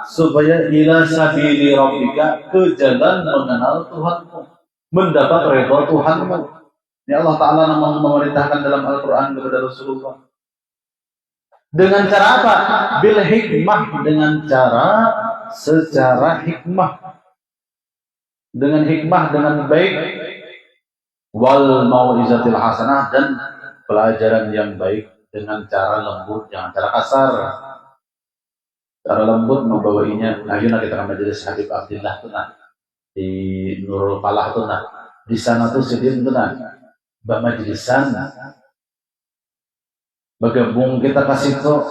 Supaya ila sabili rabbika, ke jalan mengenal Tuhanmu, mendapat redha Tuhanmu. Ya Allah Ta'ala memerintahkan dalam Al-Quran kepada Rasulullah. Dengan cara apa? Bil hikmah, dengan cara secara hikmah, dengan hikmah, dengan baik, wal mau'izatil hasanah, dan pelajaran yang baik dengan cara lembut, jangan cara kasar. Cara lembut membawainya. Ayo kita ke majelis Habib Abdillah tuh nah, di Nurul Falah tuh nah, di sana tuh sidin tuh nah, mbak majelisan bergabung kita kasih tuh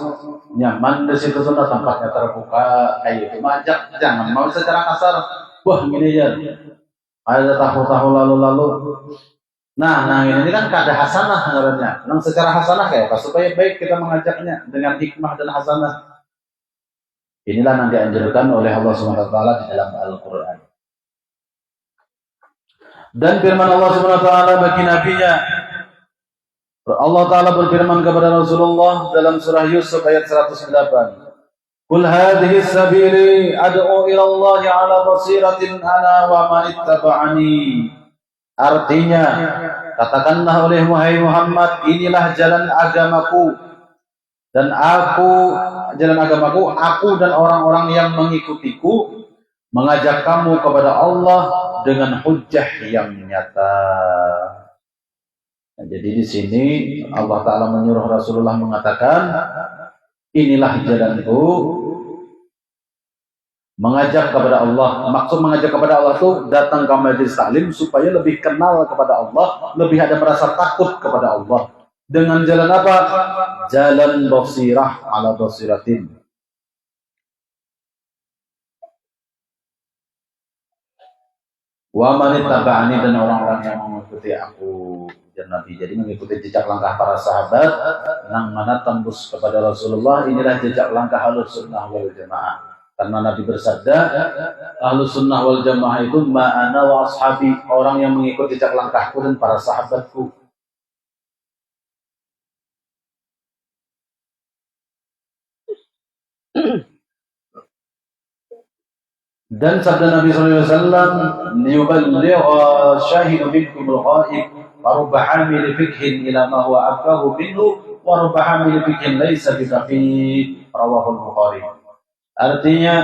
nyaman di situ tuh tempatnya terbuka kayak gitu. Majak, jangan mau secara kasar. Wah gini ya, ada tahu-tahu lalu-lalu. Nah ini kan kada hasanah sebenarnya. Nah secara hasanah kayak apa? Supaya baik kita mengajaknya dengan hikmah dan hasanah. Inilah yang dianjurkan oleh Allah Subhanahu wa taala di dalam Al-Qur'an. Dan firman Allah Subhanahu wa taala bagi nabinya, Allah Ta'ala berfirman kepada Rasulullah dalam surah Yusuf ayat 108. Qul hadhihi sabili ad'u ila Allah ala basiratin ana wa man ittaba'ani. Artinya, katakanlah oleh Muhammad, inilah jalan agamaku dan aku dan orang-orang yang mengikutiku, mengajak kamu kepada Allah dengan hujjah yang nyata. Nah, jadi di sini Allah Ta'ala menyuruh Rasulullah mengatakan, inilah jalanku, mengajak kepada Allah. Maksud mengajak kepada Allah itu datang ke majelis taklim supaya lebih kenal kepada Allah, lebih ada merasa takut kepada Allah. Dengan jalan apa? Jalan basirah ala basiratin. Wa man ittaba'ani, dan orang-orang yang mengikuti aku, Nabi. Jadi mengikuti jejak langkah para sahabat yang mana tembus kepada Rasulullah. Inilah jejak langkah Ahlus Sunnah wal Jamaah. Karena Nabi bersabda, Ahlus Sunnah wal Jamaah itu ma'ana wa ashabi, orang yang mengikuti jejak langkahku dan para sahabatku. Dan sabda Nabi sallallahu alaihi wasallam, "Liyuballigha syahidu minkumul ghaib, wa rubba hamil fikhin ila ma huwa afqahu minhu, wa rubba hamil fikhin laisa bifaqih." Rawahul Bukhari. Artinya,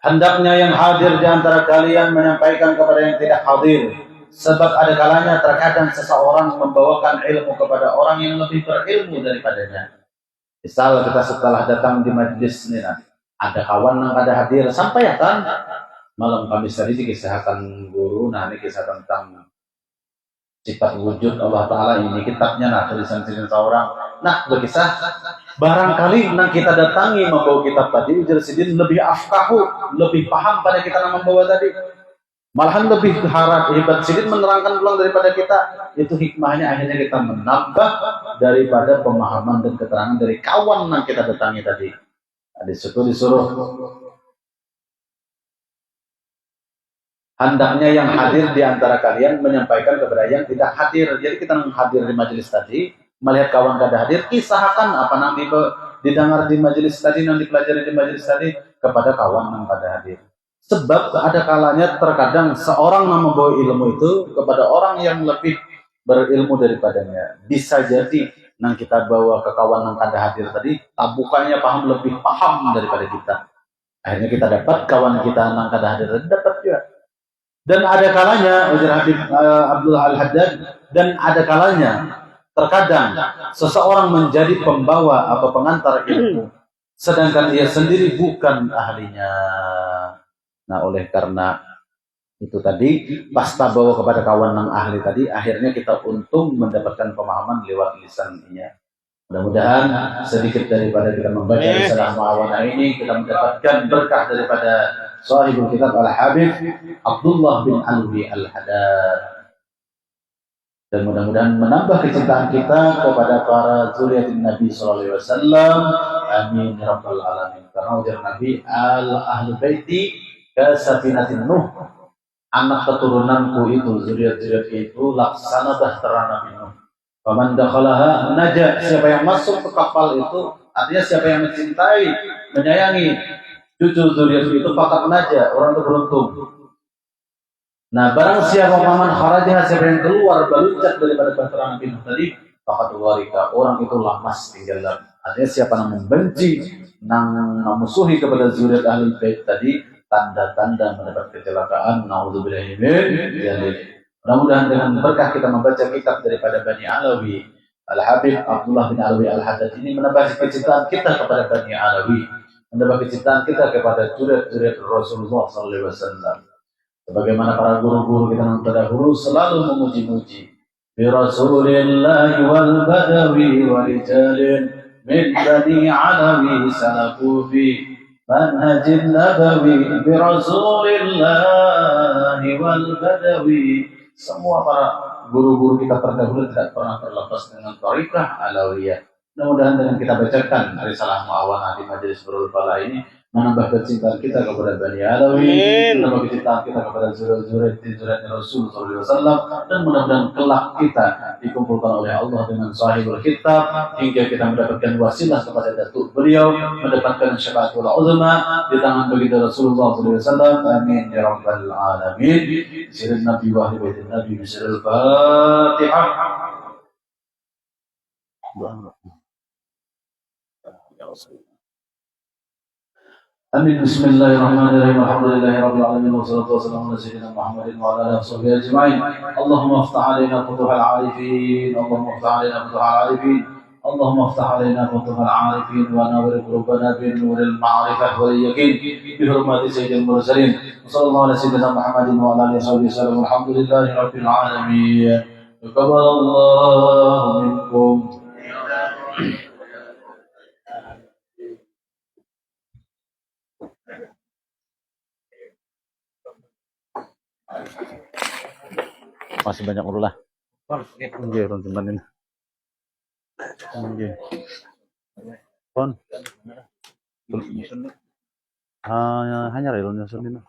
hendaknya yang hadir di antara kalian menyampaikan kepada yang tidak hadir. Sebab ada kalanya terkadang seseorang membawakan ilmu kepada orang yang lebih berilmu daripadanya. Misal kita setelah datang di majlis ini, ada kawan yang ada hadir, sampaikan malam Kamis tadi dikisahkan guru, nah ini kisah tentang sifat wujud Allah Ta'ala, ini kitabnya, nah tulisan seorang. Nah, berkisah, barangkali yang kita datangi membawa kitab tadi, ujar sidin lebih afkahu, lebih paham pada kita yang membawa tadi. Malahan lebih harap hebat sidin menerangkan pulang daripada kita. Itu hikmahnya akhirnya kita menambah daripada pemahaman dan keterangan dari kawan yang kita datangi tadi. Nah, disitu disuruh hendaknya yang hadir di antara kalian menyampaikan kepada yang tidak hadir. Jadi kita yang hadir di majelis tadi, melihat kawan kada hadir, kisahkan apa yang didengar di majelis tadi, yang dipelajari di majelis tadi kepada kawan yang kada hadir. Sebab ada kalanya terkadang seorang yang membawa ilmu itu kepada orang yang lebih berilmu daripadanya. Bisa jadi yang kita bawa ke kawan yang kada hadir tadi, tabukannya lebih paham daripada kita. Akhirnya kita dapat kawan kita yang kada hadir tadi dapat juga. Dan ada kalanya, ujar Habib Abdullah Al-Haddad, dan ada kalanya terkadang seseorang menjadi pembawa atau pengantar ilmu, sedangkan dia sendiri bukan ahlinya. Nah, oleh karena itu tadi, pas bawa kepada kawan yang ahli tadi, akhirnya kita untung mendapatkan pemahaman lewat lisannya. Mudah-mudahan sedikit daripada kita membaca risalah Muawana ini, kita mendapatkan berkah daripada sahibul kitab Al-Habib Abdullah bin Alwi Al-Haddad. Dan mudah-mudahan menambah kecintaan kita kepada para zuriyatin Nabi sallallahu alaihi wasallam. Amin ya rabbal alamin. Karena ujar Nabi, al-ahlu baiti kasafinatin Nuh. Anak keturunanku itu, zuriat-zuriat itu laksana bahtera Nabi Nuh. Faman dakhalaha naja. Siapa yang masuk ke kapal itu, artinya siapa yang mencintai, menyayangi cucu zuriat itu, fakat naja, orang itu beruntung. Nah, barang siapa paman kharajah, siapa yang keluar beluncak daripada bahtera Nabi Nuh tadi, fakat warika, orang itu lamas tinggalan. Artinya siapa yang membenci, yang memusuhi kepada zuriat ahli bait tadi, tanda-tanda mendapat kecelakaan. Nauzubillahi min dzalik. Mudah-mudahan dengan berkah kita membaca kitab daripada Bani Alawi, Al-Habib Abdullah bin Alwi Al-Haddad ini menambah kecintaan kita kepada Bani Alawi, menambah kecintaan kita kepada zuriat-zuriat Rasulullah sallallahu alaihi wasallam. Sebagaimana para guru-guru kita yang terdahulu selalu memuji-muji bi Rasulillahi wal badawi wa rijalin min Bani Alawi salafu fi manhajin nabawi bi Rasulillahi wal badawi. Semua para guru-guru kita terdahulu tidak pernah terlepas dengan thariqah alawiyah. Mudah-mudahan dengan kita bacakan risalah Muawana di majelis Nurul Falah ini menambah kecintaan kita kepada Bani Alawi, menambah kecintaan kita kepada zuriat Rasul sallallahu alaihi wasallam, dan mudah-mudahan kelak kita dikumpulkan oleh Allah dengan sahibul kitab hingga kita mendapatkan wasilah kepada datuk beliau, mendapatkan syafaatul uzma di tangan baginda Rasulullah sallallahu alaihi wasallam. Amin ya rabbal alamin. Sirrin Nabi wa ahli baitin Nabi bisirul Fatihah. Amin. Bismillahirrahmanirrahim. Alhamdulillahi rabbil alamin wassalatu wassalamu ala sayyidina Muhammadin wa ala alihi washabbihi ajma'in. Allahumma iftah 'alaina futuhal 'arifin. Allahumma iftah 'alaina futuhal 'arifin. Allahumma iftah 'alaina futuhal 'arifin wa nawwir qulubana bin nuril ma'rifah wal yaqin bi hurmati sayyidil mursalin. Sallallahu ala sayyidina Muhammadin wa ala alihi wasallam. Alhamdulillahi rabbil alamin. Taqabbalallahu minkum. Masih banyak urulah. Nggih, ron temenin. Nggih. Pon. Hanya relo nyusun ini.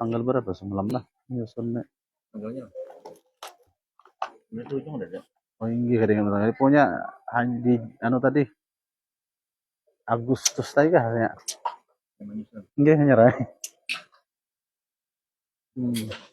Tanggal berapa semalam lah nyusun nek. Tanggalnya. Itu udah ada. Oh, nggih kadang tanggal punya di anu tadi. Agustus tadi kah ya? Nggih hanya rai. Hmm.